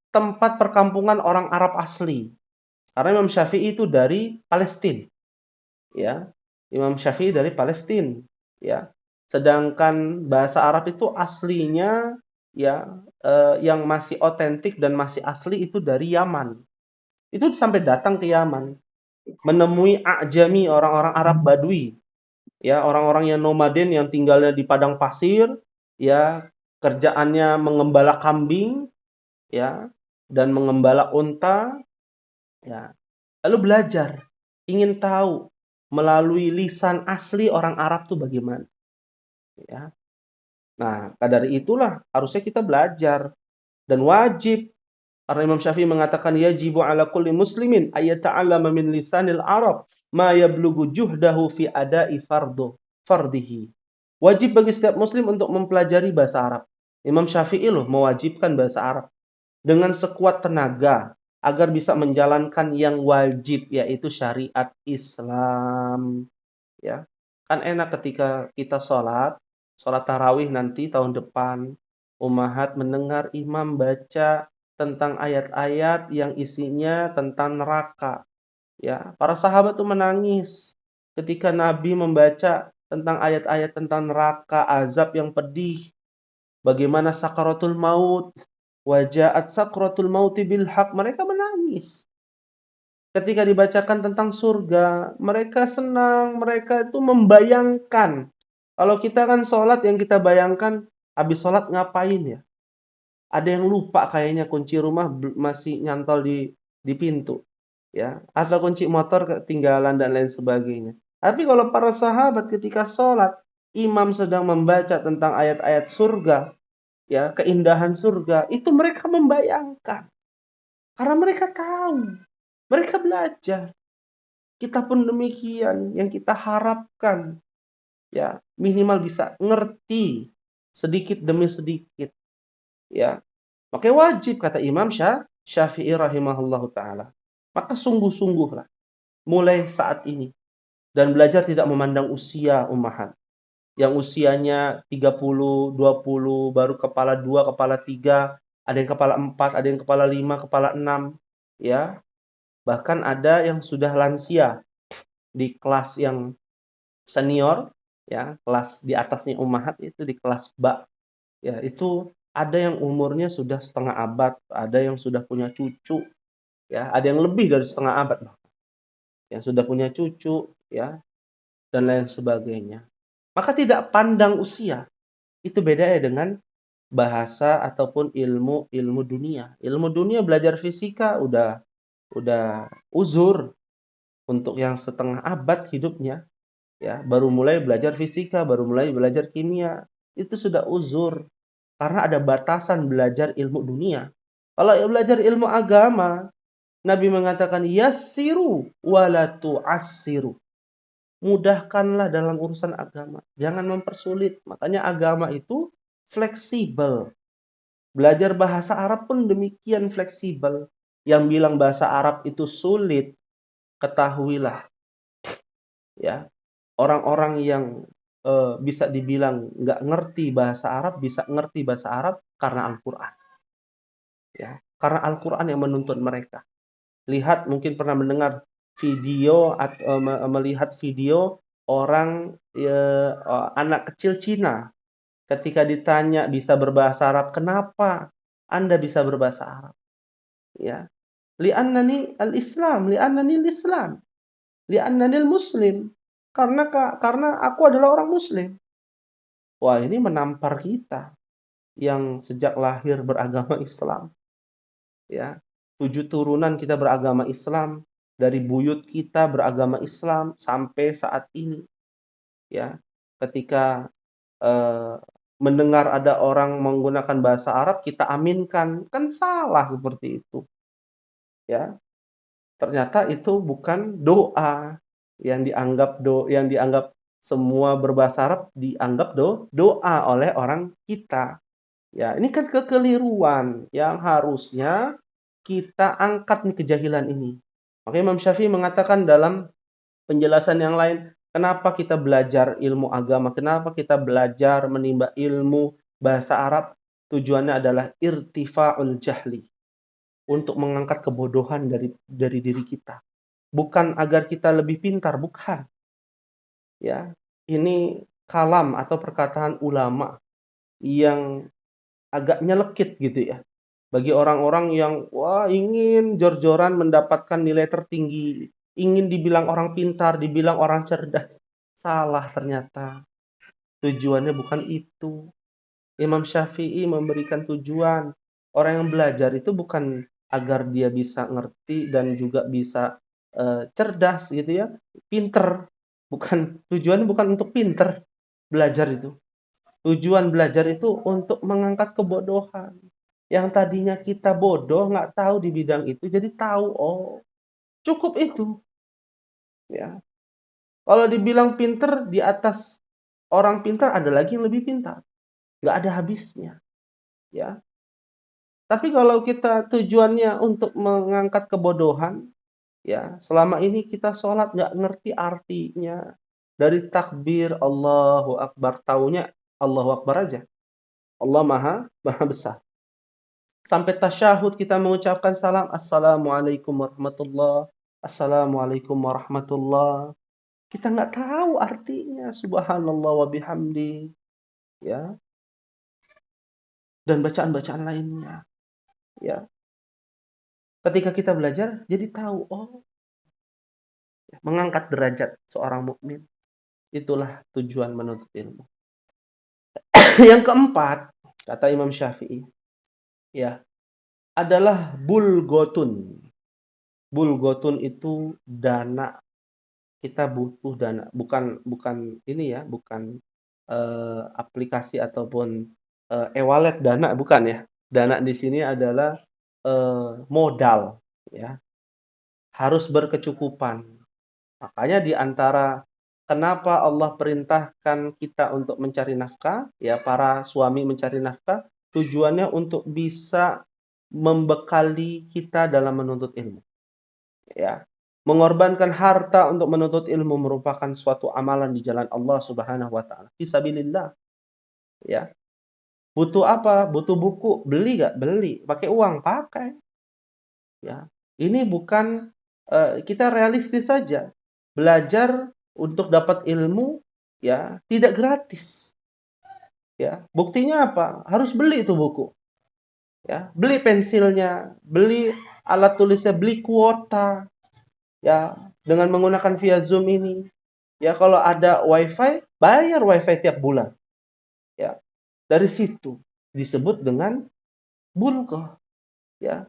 tempat perkampungan orang Arab asli. Karena Imam Syafi'i itu dari Palestina. Ya. Imam Syafi'i dari Palestina, ya. Sedangkan bahasa Arab itu aslinya, ya, yang masih otentik dan masih asli itu dari Yaman. Itu sampai datang ke Yaman, menemui A'jami, orang-orang Arab Badui, ya, orang-orang yang nomaden yang tinggalnya di padang pasir, ya, kerjaannya mengembala kambing, ya, dan mengembala unta, ya. Lalu belajar, ingin tahu melalui lisan asli orang Arab itu bagaimana, ya. Nah, dari itulah harusnya kita belajar dan wajib. Karena Imam Syafi'i mengatakan yajibu ala kulli muslimin ayyata'allama min lisanil Arab ma yablughu juhdahu fi ada'i fardihi. Wajib bagi setiap muslim untuk mempelajari bahasa Arab. Imam Syafi'i loh mewajibkan bahasa Arab dengan sekuat tenaga agar bisa menjalankan yang wajib, yaitu syariat Islam, ya. Kan enak ketika kita sholat tarawih nanti tahun depan, Ummahat mendengar imam baca tentang ayat-ayat yang isinya tentang neraka. Ya, para sahabat tuh menangis ketika Nabi membaca tentang ayat-ayat tentang neraka, azab yang pedih, bagaimana sakaratul maut, wajaat sakaratul mauti bil haq, mereka menangis. Ketika dibacakan tentang surga, mereka senang, mereka itu membayangkan. Kalau kita kan sholat yang kita bayangkan, habis sholat ngapain ya? Ada yang lupa kayaknya kunci rumah masih nyantol di pintu, ya, atau kunci motor ketinggalan dan lain sebagainya. Tapi kalau para sahabat ketika sholat, imam sedang membaca tentang ayat-ayat surga, ya, keindahan surga, itu mereka membayangkan. Karena mereka tahu, mereka belajar. Kita pun demikian, yang kita harapkan, ya, minimal bisa ngerti sedikit demi sedikit, ya. Maka wajib kata Imam Syafi'i rahimahullahu taala. Maka sungguh-sungguhlah mulai saat ini dan belajar tidak memandang usia ummahat. Yang usianya 30, 20, baru kepala 2, kepala 3, ada yang kepala 4, ada yang kepala 5, kepala 6, ya. Bahkan ada yang sudah lansia di kelas yang senior, ya, kelas di atasnya ummahat itu di kelas ba. Ya, itu ada yang umurnya sudah setengah abad, ada yang sudah punya cucu, ya, ada yang lebih dari setengah abad, yang sudah punya cucu, ya, dan lain sebagainya. Maka tidak pandang usia. Itu beda ya dengan bahasa ataupun ilmu dunia. Ilmu dunia belajar fisika udah uzur untuk yang setengah abad hidupnya, ya, baru mulai belajar fisika, baru mulai belajar kimia. Itu sudah uzur karena ada batasan belajar ilmu dunia. Kalau belajar ilmu agama, Nabi mengatakan yassiru wala tu'assiru. Mudahkanlah dalam urusan agama, jangan mempersulit. Makanya agama itu fleksibel. Belajar bahasa Arab pun demikian fleksibel. Yang bilang bahasa Arab itu sulit, ketahuilah, ya, orang-orang yang bisa dibilang nggak ngerti bahasa Arab, bisa ngerti bahasa Arab karena Al-Quran. Ya, karena Al-Quran yang menuntun mereka. Lihat, mungkin pernah mendengar video atau melihat video orang anak kecil Cina ketika ditanya bisa berbahasa Arab, kenapa Anda bisa berbahasa Arab? Ya, li'annani al-Islam, li'annani al-Islam, li'annani al-Muslim. Karena aku adalah orang Muslim. Wah, ini menampar kita yang sejak lahir beragama Islam. Ya, 7 turunan kita beragama Islam, dari buyut kita beragama Islam sampai saat ini. Ya, ketika mendengar ada orang menggunakan bahasa Arab, kita aminkan, kan salah seperti itu. Ya, ternyata itu bukan doa yang dianggap semua berbahasa Arab dianggap doa oleh orang kita. Ya, ini kan kekeliruan yang harusnya kita angkat nih kejahilan ini. Makanya Imam Syafi'i mengatakan dalam penjelasan yang lain, kenapa kita belajar ilmu agama, kenapa kita belajar menimba ilmu bahasa Arab, tujuannya adalah irtifa'ul jahli, untuk mengangkat kebodohan dari diri kita. Bukan agar kita lebih pintar, bukan. Ya, ini kalam atau perkataan ulama yang agak nyelekit gitu ya. Bagi orang-orang yang ingin jor-joran mendapatkan nilai tertinggi, ingin dibilang orang pintar, dibilang orang cerdas. Salah ternyata. Tujuannya bukan itu. Imam Syafi'i memberikan tujuan. Orang yang belajar itu bukan agar dia bisa ngerti dan juga bisa cerdas gitu ya, pinter. Tujuannya bukan untuk pinter belajar itu. Tujuan belajar itu untuk mengangkat kebodohan. Yang tadinya kita bodoh, nggak tahu di bidang itu, jadi tahu. Oh, cukup itu. Ya. Kalau dibilang pinter, di atas orang pintar ada lagi yang lebih pintar. Nggak ada habisnya. Ya. Tapi kalau kita tujuannya untuk mengangkat kebodohan, ya, selama ini kita sholat nggak ngerti artinya. Dari takbir Allahu Akbar, taunya Allahu Akbar aja. Allah maha besar. Sampai tasyahud kita mengucapkan salam, Assalamualaikum warahmatullah, Assalamualaikum warahmatullah. Kita nggak tahu artinya, subhanallah wa bihamdi, ya, dan bacaan-bacaan lainnya. Ya. Ketika kita belajar, jadi tahu, mengangkat derajat seorang mukmin. Itulah tujuan menuntut ilmu. Yang keempat, kata Imam Syafi'i, ya, adalah bulgotun. Bulgotun itu dana. Kita butuh dana, bukan ini ya, bukan aplikasi ataupun e-wallet dana, bukan ya. Dana di sini adalah modal, ya. Harus berkecukupan. Makanya di antara kenapa Allah perintahkan kita untuk mencari nafkah, ya, para suami mencari nafkah, tujuannya untuk bisa membekali kita dalam menuntut ilmu. Ya. Mengorbankan harta untuk menuntut ilmu merupakan suatu amalan di jalan Allah Subhanahu wa taala. Fisabilillah. Ya. Butuh apa? Butuh buku, beli gak? Beli. Pakai uang, pakai. Ya. Ini bukan kita realistis saja. Belajar untuk dapat ilmu ya tidak gratis. Ya, buktinya apa? Harus beli itu buku. Ya, beli pensilnya, beli alat tulisnya, beli kuota. Ya, dengan menggunakan via Zoom ini. Ya, kalau ada WiFi, bayar WiFi tiap bulan. Ya, dari situ disebut dengan bulghah. Ya,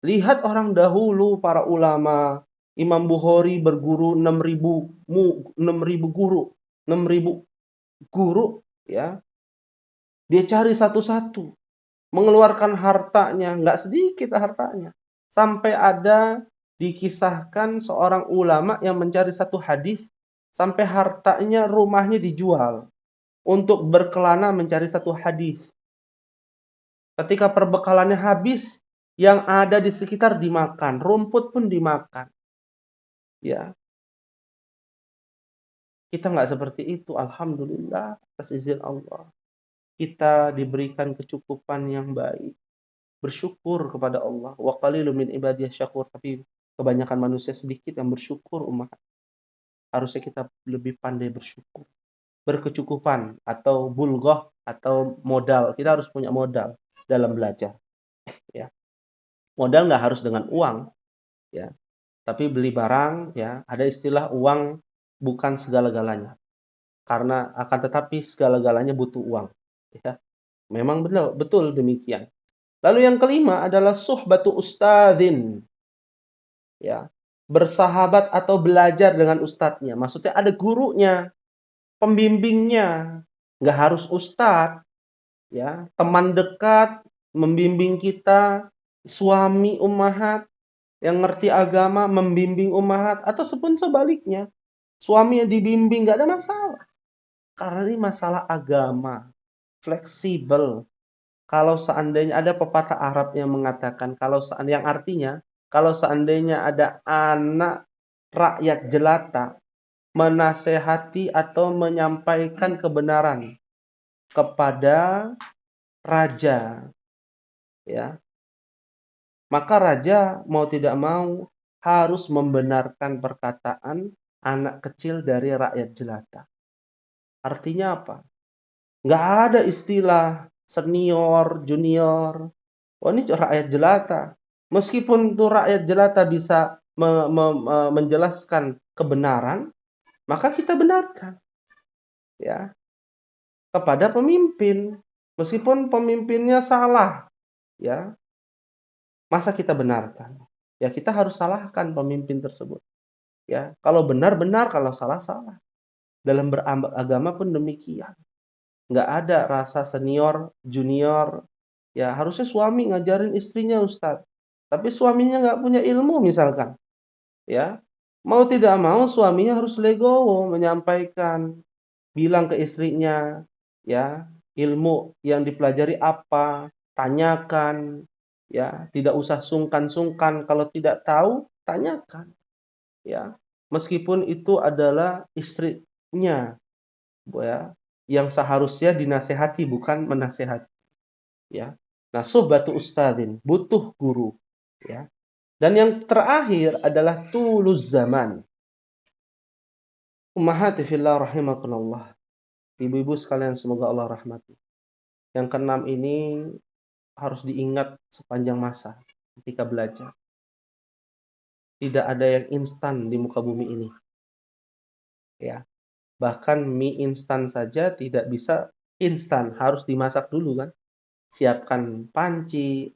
lihat orang dahulu para ulama, Imam Bukhari berguru 6.000 guru, 6.000 guru ya. Dia cari satu-satu, mengeluarkan hartanya, nggak sedikit hartanya. Sampai ada dikisahkan seorang ulama yang mencari satu hadis sampai hartanya rumahnya dijual untuk berkelana mencari satu hadis. Ketika perbekalannya habis, yang ada di sekitar dimakan, rumput pun dimakan. Ya, kita nggak seperti itu. Alhamdulillah atas izin Allah. Kita diberikan kecukupan yang baik. Bersyukur kepada Allah. Wa qalilun min ibadiyah syakur. Tapi kebanyakan manusia sedikit yang bersyukur umat. Harusnya kita lebih pandai bersyukur. Berkecukupan atau bulghah atau modal. Kita harus punya modal dalam belajar. Ya. Modal nggak harus dengan uang. Ya. Tapi beli barang, ya ada istilah uang bukan segala-galanya. Karena akan tetapi segala-galanya butuh uang. Ya. Memang betul demikian. Lalu yang kelima adalah suhbatu ustadzin. Ya. Bersahabat atau belajar dengan ustadznya. Maksudnya ada gurunya, pembimbingnya. Nggak harus ustadz. Ya. Teman dekat, membimbing kita, suami ummahat, yang ngerti agama, membimbing ummahat, atau pun sebaliknya. Suami yang dibimbing, nggak ada masalah. Karena ini masalah agama. Fleksibel. Kalau seandainya ada pepatah Arab yang mengatakan, yang artinya, kalau seandainya ada anak rakyat jelata menasehati atau menyampaikan kebenaran kepada raja, ya, maka raja mau tidak mau harus membenarkan perkataan anak kecil dari rakyat jelata. Artinya apa? Nggak ada istilah senior, junior. Oh, ini rakyat jelata. Meskipun itu rakyat jelata bisa menjelaskan kebenaran, maka kita benarkan. Ya, kepada pemimpin. Meskipun pemimpinnya salah, ya, masa kita benarkan? Ya, kita harus salahkan pemimpin tersebut. Ya, kalau benar benar, kalau salah salah. Dalam beragama pun demikian. Nggak ada rasa senior, junior. Ya, harusnya suami ngajarin istrinya, Ustadz. Tapi suaminya nggak punya ilmu misalkan. Ya, mau tidak mau suaminya harus legowo menyampaikan, bilang ke istrinya, ya, ilmu yang dipelajari apa, tanyakan, ya, tidak usah sungkan-sungkan, kalau tidak tahu, tanyakan, ya. Meskipun itu adalah istrinya, ya, yang seharusnya dinasehati bukan menasehati, ya. Nah, suhbatu ustadzin, butuh guru, ya. Dan yang terakhir adalah tuluz zaman. Ummahati fillah rahimakumullah. Ibu-ibu sekalian semoga Allah rahmati. Yang keenam ini harus diingat sepanjang masa ketika belajar. Tidak ada yang instan di muka bumi ini. Ya. Bahkan mie instan saja tidak bisa instan, harus dimasak dulu kan. Siapkan panci,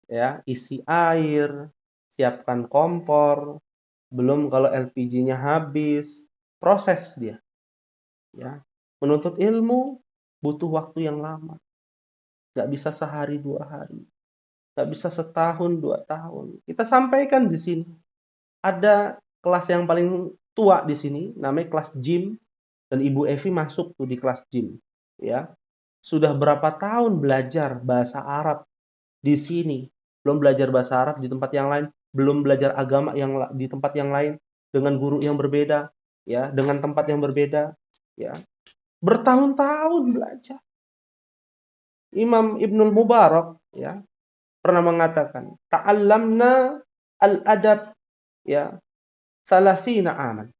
ya, isi air, siapkan kompor, belum kalau LPG-nya habis, proses dia. Ya. Menuntut ilmu butuh waktu yang lama. Nggak bisa sehari 2 hari. Nggak bisa setahun 2 tahun. Kita sampaikan di sini. Ada kelas yang paling tua di sini, namanya kelas gym, dan Ibu Evi masuk tuh di kelas gym. Ya. Sudah berapa tahun belajar bahasa Arab di sini. belum belajar bahasa Arab di tempat yang lain, belum belajar agama di tempat yang lain, dengan guru yang berbeda, ya, dengan tempat yang berbeda, ya. Bertahun-tahun belajar. Imam Ibnul Mubarak, ya, pernah mengatakan, ta'allamna al-adab, ya, 30 aman.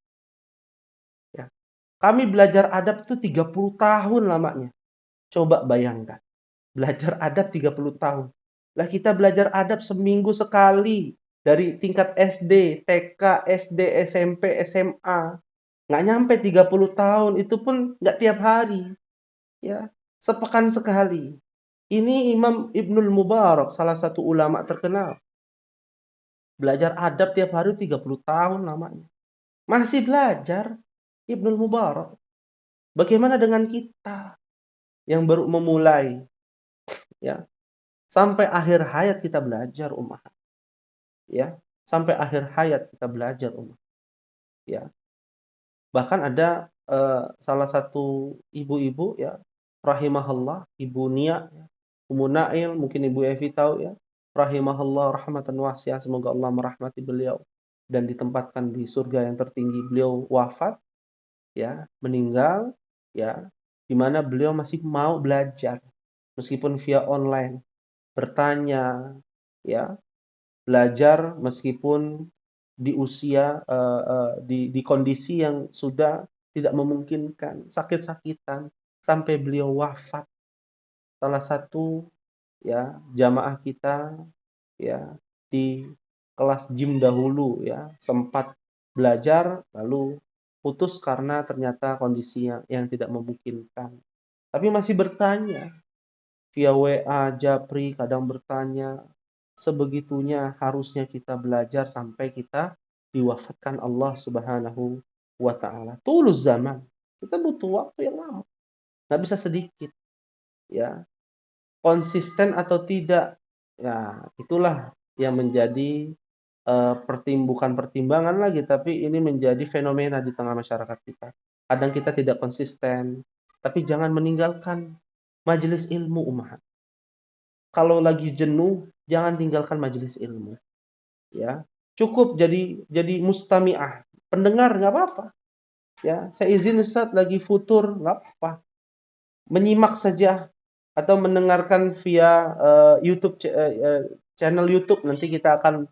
Ya. Kami belajar adab itu 30 tahun lamanya. Coba bayangkan. Belajar adab 30 tahun. Lah kita belajar adab seminggu sekali. Dari tingkat SD, TK, SD, SMP, SMA. Nggak nyampe 30 tahun. Itu pun nggak tiap hari. Ya, sepekan sekali. Ini Imam Ibnul Mubarak, salah satu ulama terkenal. Belajar adab tiap hari 30 tahun lamanya. Masih belajar Ibnul Mubarak. Bagaimana dengan kita yang baru memulai? Ya, sampai akhir hayat kita belajar umat. Ya, sampai akhir hayat kita belajar umat. Ya, bahkan ada salah satu ibu-ibu, ya, rahimahullah, Ibu Nia, ya, Ummu Nail, mungkin Ibu Evi tahu, ya, rahimahullah rahmatan wasi'ah, semoga Allah merahmati beliau dan ditempatkan di surga yang tertinggi. Beliau wafat, ya, meninggal, ya, di mana beliau masih mau belajar meskipun via online, bertanya, ya, belajar meskipun di usia di kondisi yang sudah tidak memungkinkan, sakit-sakitan sampai beliau wafat. Salah satu, ya, jamaah kita, ya, di kelas gym dahulu, ya, sempat belajar lalu putus karena ternyata kondisi yang tidak memungkinkan. Tapi masih bertanya via WA, Japri, kadang bertanya. Sebegitunya harusnya kita belajar sampai kita diwafatkan Allah Subhanahu wa Ta'ala. Tulus zaman. Kita butuh waktu yang lama. Nggak bisa sedikit. Ya. Konsisten atau tidak. Ya, itulah yang menjadi bukan pertimbangan lagi, tapi ini menjadi fenomena di tengah masyarakat kita. Kadang kita tidak konsisten, tapi jangan meninggalkan majelis ilmu umat. Kalau lagi jenuh, jangan tinggalkan majelis ilmu. Ya, cukup jadi mustami'ah, pendengar nggak apa-apa. Ya, saya izin Ustaz lagi futur, nggak apa-apa. Menyimak saja atau mendengarkan via YouTube channel YouTube, nanti kita akan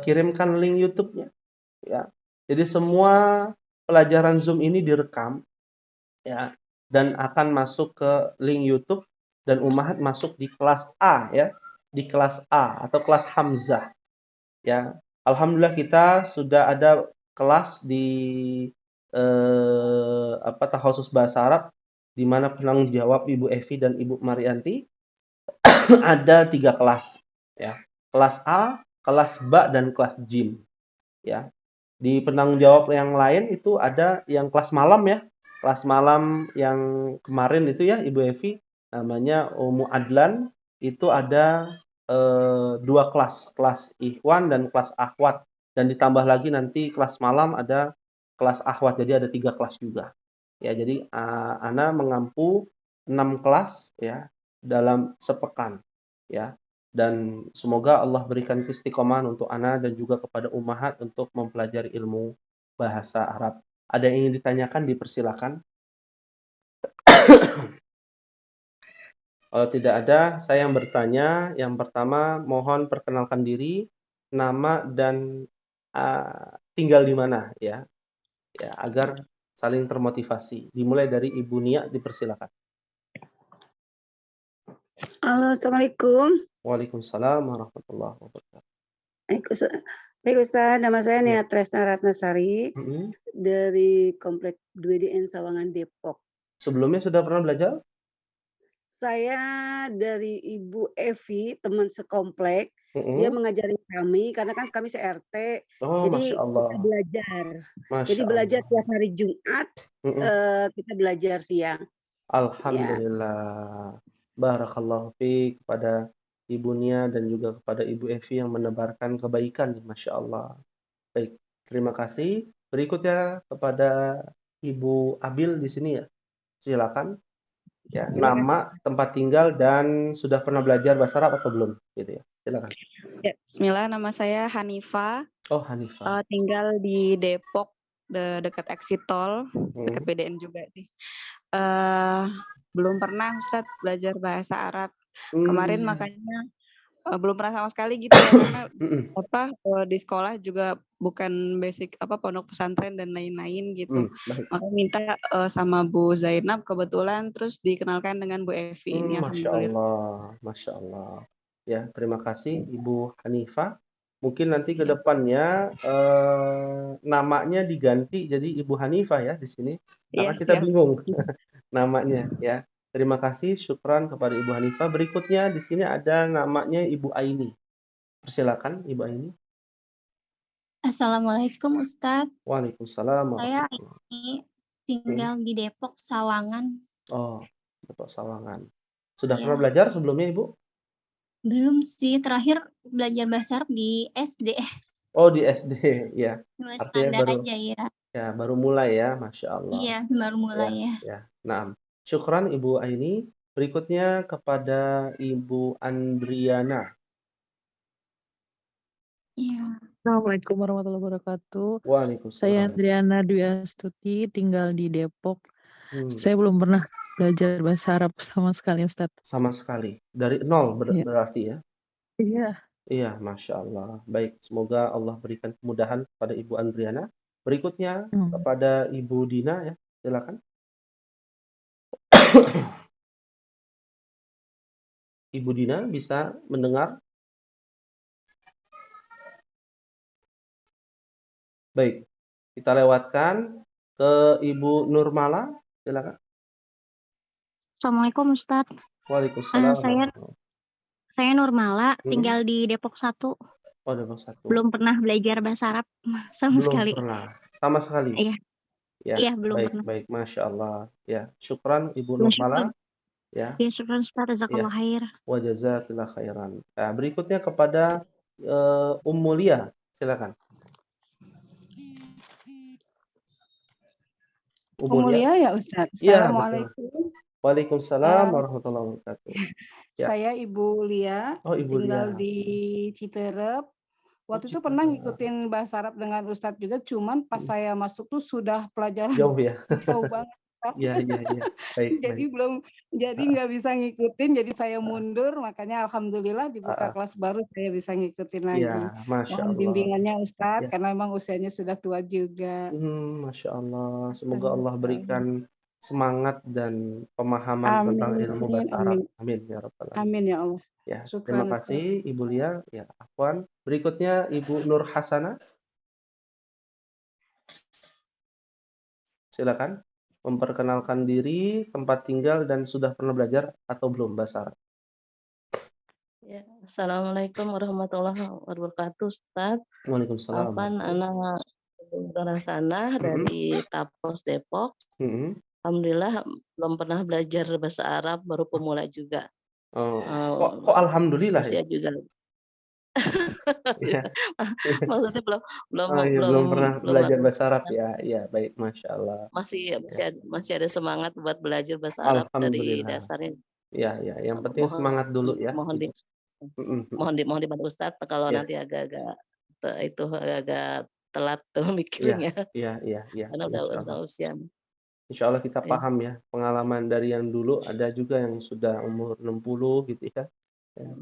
kirimkan link YouTube-nya. Ya, jadi semua pelajaran Zoom ini direkam, ya, dan akan masuk ke link YouTube dan Ummahat masuk di kelas A, ya, di kelas A atau kelas Hamzah. Ya, alhamdulillah kita sudah ada kelas di Takhasus Bahasa Arab di mana penanggung jawab Ibu Evi dan Ibu Marianti ada 3 kelas, ya. Kelas A, kelas B, dan kelas Jim, ya. Di penanggung jawab yang lain itu ada yang kelas malam, ya. Kelas malam yang kemarin itu, ya, Ibu Evi, namanya Ummu Adlan, itu ada 2 kelas, kelas Ikhwan dan kelas Akhwat, dan ditambah lagi nanti kelas malam ada kelas Akhwat, jadi ada 3 kelas juga. Ya, jadi Ana mengampu 6 kelas, ya, dalam sepekan, ya. Dan semoga Allah berikan istiqomah untuk Ana dan juga kepada ummahat untuk mempelajari ilmu bahasa Arab. Ada yang ingin ditanyakan, dipersilakan. Kalau tidak ada, saya yang bertanya. Yang pertama, mohon perkenalkan diri, nama dan tinggal di mana, ya, agar saling termotivasi. Dimulai dari Ibu Nia, dipersilakan. Halo, Assalamualaikum. Waalaikumsalam warahmatullahi wabarakatuh. Baik Ustaz, nama saya Nia Tresna Ratnasari dari Komplek 2DN Sawangan, Depok. Sebelumnya sudah pernah belajar? Saya dari Ibu Evi, teman sekomplek. Dia mengajari kami, karena kan kami se-RT. Oh, jadi Masya Allah. kita belajar. Masya Jadi belajar Allah. tiap hari Jumat, kita belajar siang. Alhamdulillah. Barakallahu fiik kepada Ibu Nia dan juga kepada Ibu Evi yang menebarkan kebaikan. Masya Allah. Baik, terima kasih. Berikutnya kepada Ibu Abil di sini, ya. Silakan. Ya, nama, tempat tinggal, dan sudah pernah belajar bahasa Arab atau belum, gitu ya. Silakan. Ya, bismillah, nama saya Hanifa, Oh, Hanifah. tinggal di Depok, dekat exit tol, dekat Mhm. BDN juga sih. Eh, belum pernah Ustadz belajar bahasa Arab. Kemarin makanya belum pernah sama sekali gitu ya, karena Mhm. di sekolah juga bukan basic pondok pesantren dan lain-lain gitu. Baik. Maka minta sama Bu Zainab kebetulan, terus dikenalkan dengan Bu Evi ini, Masya alhamdulillah. Allah, Masya Allah. Ya, terima kasih Ibu Hanifah. Mungkin nanti ke Iya. depannya namanya diganti jadi Ibu Hanifah ya di sini, Iya, karena kita siap. bingung namanya ya. Terima kasih, syukran kepada Ibu Hanifah. Berikutnya di sini ada namanya Ibu Aini. Persilakan Ibu Aini. Assalamualaikum Ustadz. Waalaikumsalam Saya warahmatullahi. ini tinggal di Depok, Sawangan. Oh, Depok Sawangan. Sudah pernah Ya, belajar sebelumnya Ibu? belum sih. Terakhir belajar bahasa Arab di SD. Oh, di SD ya. Mulai Artinya standar baru aja ya. ya, baru mulai ya, Masya Allah. Iya, baru mulai ya. Ya. Nah, syukran Ibu Aini. Berikutnya kepada Ibu Andriana. Iya. Assalamualaikum warahmatullahi wabarakatuh. Saya Waalaikumsalam. Andriana Dwi Astuti, tinggal di Depok. Hmm, Saya belum pernah belajar bahasa Arab sama sekali, Ustadz. sama sekali. Dari nol Iya. berarti ya? Iya. Iya, Masya Allah. Baik, semoga Allah berikan kemudahan kepada Ibu Andriana. Berikutnya kepada Ibu Dina ya, silakan. Ibu Dina bisa mendengar? Baik, kita lewatkan ke Ibu Nurmala, silakan. Assalamualaikum Ustadz. Waalaikumsalam. Saya Nurmala, tinggal di Depok 1. Oh, Depok 1. Belum pernah belajar bahasa Arab sama sekali. Belum pernah. Sama sekali. Iya. Ya, Iya, belum baik, pernah. baik, Masya Allah. Ya, syukran Ibu Ya, Nurmala. syukran. Ya, Ya, syukran Ustadz. Jazakallah khair. wa jazakallah khairan. Nah, berikutnya kepada Ummu Lia, silakan. Ummu Lia ya Ustadz. Iya, Assalamualaikum. Waalaikumsalam warahmatullahi wabarakatuh. Ya. Saya Ibu Lia, Oh, Ibu tinggal Lia. di Citerep. Waktu itu pernah ngikutin bahasa Arab dengan Ustadz juga, cuman pas saya masuk tuh sudah pelajaran Jauh ya? jauh banget. Iya. Baik, Jadi baik. nggak bisa ngikutin, jadi saya mundur, makanya alhamdulillah dibuka kelas baru saya bisa ngikutin lagi. Iya, Masya Mohon Allah. bimbingannya Ustadz, Ya. karena memang usianya sudah tua juga. Masya Allah. Semoga Allah berikan semangat dan pemahaman tentang ilmu bahasa Arab. Amin ya rabbal alamin. Amin ya Allah. Ya, Syukran, terima kasih Ibu Lia. Ya, afwan. Berikutnya Ibu Nur Hasana. Silakan memperkenalkan diri, tempat tinggal dan sudah pernah belajar atau belum bahasa Arab. Ya, Assalamualaikum warahmatullahi wabarakatuh, Ustaz. Waalaikumsalam. Anak Sanah dari Tapos Depok. Alhamdulillah belum pernah belajar bahasa Arab, baru pemula juga. Kok alhamdulillah ya? Juga. Ya. Maksudnya belum pernah belajar bahasa Arab ya. Iya, baik, Masya Allah. Masih ada semangat buat belajar bahasa Arab dari dasarnya. Ya, yang penting semangat dulu ya. Mohon dibantu Ustadz kalau nanti agak telat tuh mikirnya. Iya. Karena udah usia. Insya Allah kita paham ya, pengalaman dari yang dulu, ada juga yang sudah umur 60 gitu ya.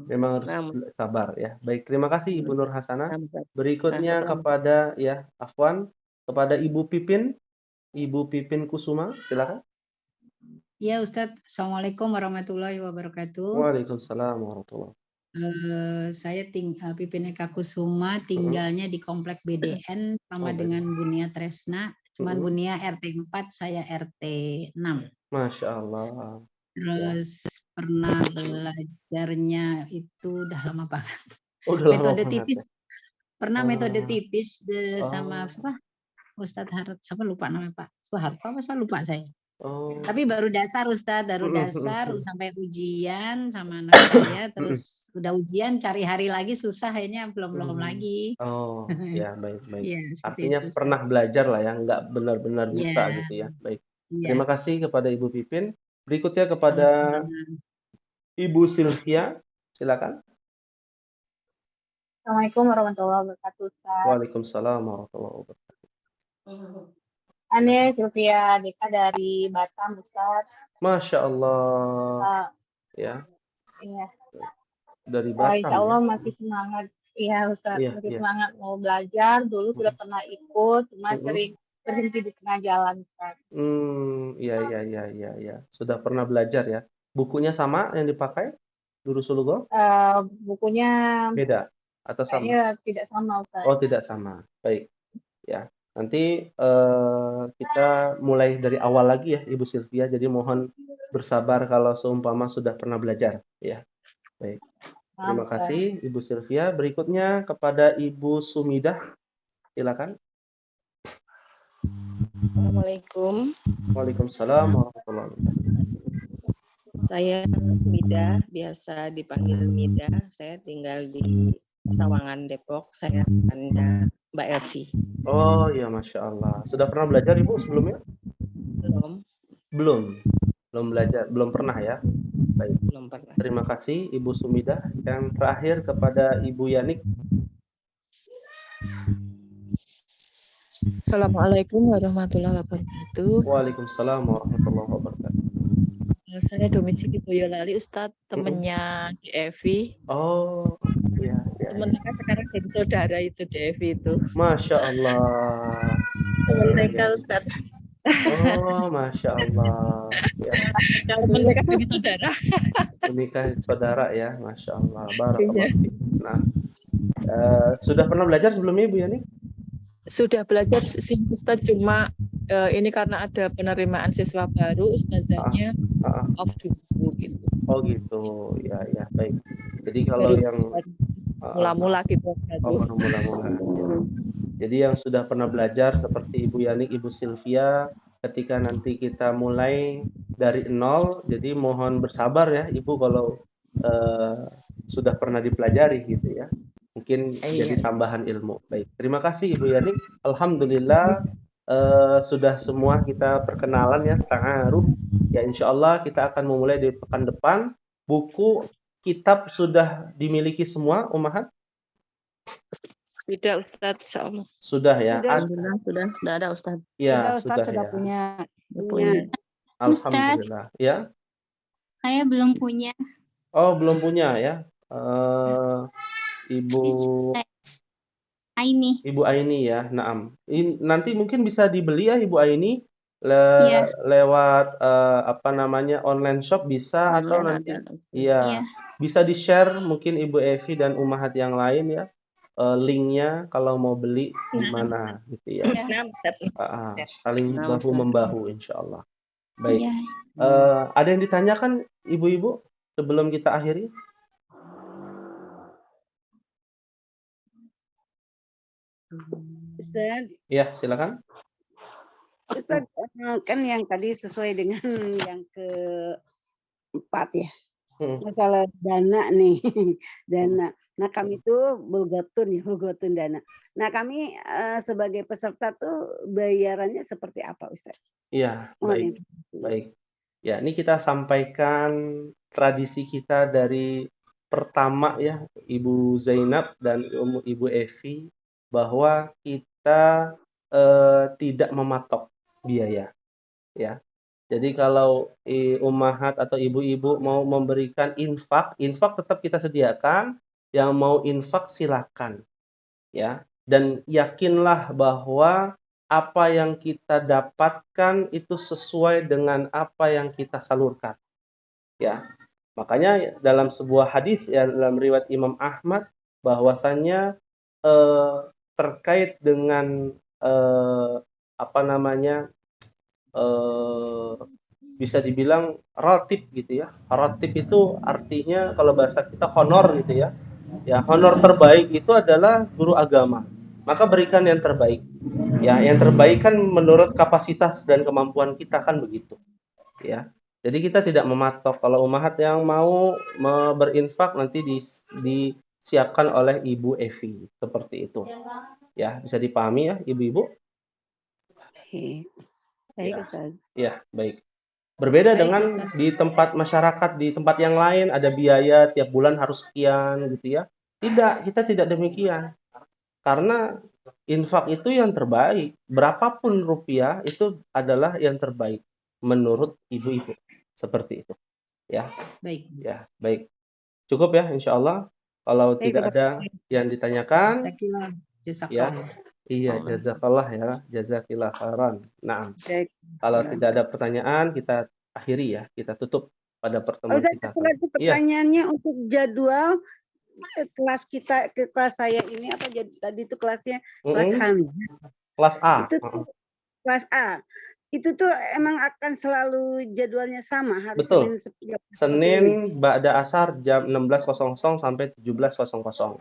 Memang harus sabar ya. Baik, terima kasih Ibu Nur Hasana. Berikutnya kepada afwan, kepada Ibu Pipin Kusuma, silakan. Ya Ustadz, Assalamualaikum warahmatullahi wabarakatuh. Waalaikumsalam warahmatullahi. Saya Pipin Eka Kusuma, tinggalnya di Komplek BDN sama dengan Bunia Tresna. Cuman Bunia RT 4, saya RT 6. Masya Allah. Terus pernah belajarnya itu udah lama banget. Metode tipis. Pernah metode tipis sama Ustadz Harut, lupa namanya Pak Soeharto, lupa saya. Tapi baru dasar Ustadz, sampai ujian sama anak saya, terus udah ujian cari hari lagi susah, akhirnya belum lagi. Oh, ya baik. Ya, artinya itu, pernah belajar lah ya, nggak benar-benar buta gitu ya. Baik. Terima kasih kepada Ibu Pipin. Berikutnya kepada Ibu Sylvia, silakan. Assalamualaikum warahmatullahi wabarakatuh, Ustaz. Waalaikumsalam warahmatullahi wabarakatuh. Ane Sylvia Deka dari Batam, Ustaz. Masya Allah. Iya. Dari Batam Insya Allah ya. masih semangat. Iya, Ustaz. Iya, masih iya. semangat mau belajar. Dulu sudah pernah ikut, cuma sering berhenti di tengah jalan, Ustaz. Iya. Sudah pernah belajar ya. Bukunya sama yang dipakai? Durus Ulughah? Bukunya Beda atau sama? kayaknya tidak sama, Ustaz. Oh, tidak sama. Baik. Ya. Nanti kita mulai dari awal lagi ya, Ibu Sylvia. Jadi mohon bersabar kalau seumpama sudah pernah belajar ya. Baik. Terima kasih Ibu Sylvia. Berikutnya kepada Ibu Sumidah. Silakan. Assalamualaikum. Waalaikumsalam warahmatullahi wabarakatuh. Saya Mida, biasa dipanggil Mida. Saya tinggal di Sawangan, Depok. Saya anda Mbak Elvi. Oh ya, Masya Allah. Sudah pernah belajar Ibu sebelumnya? Belum belajar, belum pernah ya. Baik. Belum pernah. Terima kasih Ibu Sumidah. Yang terakhir kepada Ibu Yanik. Assalamualaikum warahmatullahi wabarakatuh. Waalaikumsalam warahmatullahi wabarakatuh. Saya domisili Boyolali, Ustadz, temennya Devi. Oh, iya. Temen mereka sekarang jadi saudara itu, Devi itu. Masya Allah. Temen mereka, Ustadz. Oh, Masya Allah. Ya. Temen mereka jadi saudara. Menikah saudara ya, Masya Allah. Barakallah. Nah, sudah pernah belajar sebelumnya Ibu Yani? Sudah belajar sih Ustadz, cuma ini karena ada penerimaan siswa baru, ustazahnya off dulu gitu. Oh gitu, ya baik. Jadi kalau yang mula-mula gitu. Mula-mula. Jadi yang sudah pernah belajar seperti Ibu Yani, Ibu Sylvia, ketika nanti kita mulai dari nol, jadi mohon bersabar ya Ibu kalau sudah pernah dipelajari gitu ya. Mungkin jadi tambahan ilmu. Baik, terima kasih Ibu Yani. Alhamdulillah sudah semua kita perkenalan ya, ta'aruf. Ya insya Allah kita akan memulai di pekan depan. Buku, kitab sudah dimiliki semua, Ummahat? Sudah Ustaz, insya Allah. Sudah ya? Alhamdulillah sudah ada Ustaz. Ya, Ustaz ya. sudah punya. Alhamdulillah. Ustaz, ya. Saya belum punya. Oh, belum punya ya. Ibu Aini ya, naam. Nanti mungkin bisa dibeli ya Ibu Aini lewat online shop bisa atau nanti bisa di-share mungkin Ibu Evi dan Ummahat yang lain ya. Linknya kalau mau beli di mana gitu ya. Saling bahu membahu insya Allah. Baik. Ada yang ditanyakan ibu-ibu sebelum kita akhiri? Ustaz. Ya, silakan. Ustaz, kan yang tadi sesuai dengan yang keempat ya. Masalah dana nih, dana. Nah kami itu bulgotun dana. Nah kami sebagai peserta tuh bayarannya seperti apa Ustaz? Iya, baik. Ya, ini kita sampaikan tradisi kita dari pertama ya, Ibu Zainab dan Ibu Evi, bahwa kita tidak mematok biaya, ya. Jadi kalau ummahat atau ibu-ibu mau memberikan infak tetap kita sediakan. Yang mau infak silakan, ya. Dan yakinlah bahwa apa yang kita dapatkan itu sesuai dengan apa yang kita salurkan, ya. Makanya dalam sebuah hadis ya, dalam riwayat Imam Ahmad, bahwasannya terkait dengan bisa dibilang ratib gitu ya. Ratib itu artinya kalau bahasa kita honor gitu ya. Ya, honor terbaik itu adalah guru agama. Maka berikan yang terbaik. Ya, yang terbaik kan menurut kapasitas dan kemampuan kita kan begitu. Ya. Jadi kita tidak mematok. Kalau ummahat yang mau berinfak nanti disiapkan oleh Ibu Evi seperti itu. Ya, bisa dipahami ya, ibu-ibu? Baik, Ustaz. Ya, baik. Berbeda dengan di tempat masyarakat, di tempat yang lain ada biaya tiap bulan harus sekian gitu ya. Tidak, kita tidak demikian. Karena infak itu yang terbaik. Berapapun rupiah itu adalah yang terbaik menurut ibu-ibu. Seperti itu. Ya. Baik. Ya, baik. Cukup ya, insya Allah. Kalau tidak ada yang ditanyakan, ya. Iya, jazakallah ya, jazakillah khairan. Nah, kalau tidak ada pertanyaan, kita akhiri ya, kita tutup pada pertemuan kita. Pertanyaannya untuk jadwal kelas kita, ke kelas saya ini apa tadi itu kelasnya kelas Hamzah. Kelas A. Itu tuh, kelas A. Itu tuh emang akan selalu jadwalnya sama hari Betul. Senin ba'da asar jam 16.00 sampai 17.00.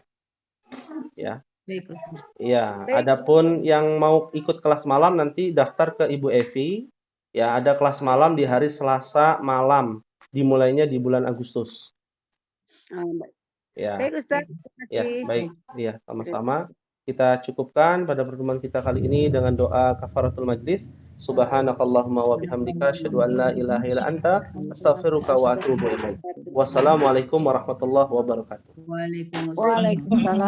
Ya. Baik, Ustaz. Iya, adapun yang mau ikut kelas malam nanti daftar ke Ibu Evi. Ya, ada kelas malam di hari Selasa malam, dimulainya di bulan Agustus. Ya. Baik, Ustaz. Terima kasih. Ya, baik. Iya, sama-sama. Kita cukupkan pada pertemuan kita kali ini dengan doa kafaratul majlis. Subhanakallahumma wa bihamdika asyhadu an la ilaha illa anta astaghfiruka wa atubu ilaik. Wassalamualaikum warahmatullahi wabarakatuh. Waalaikumsalam.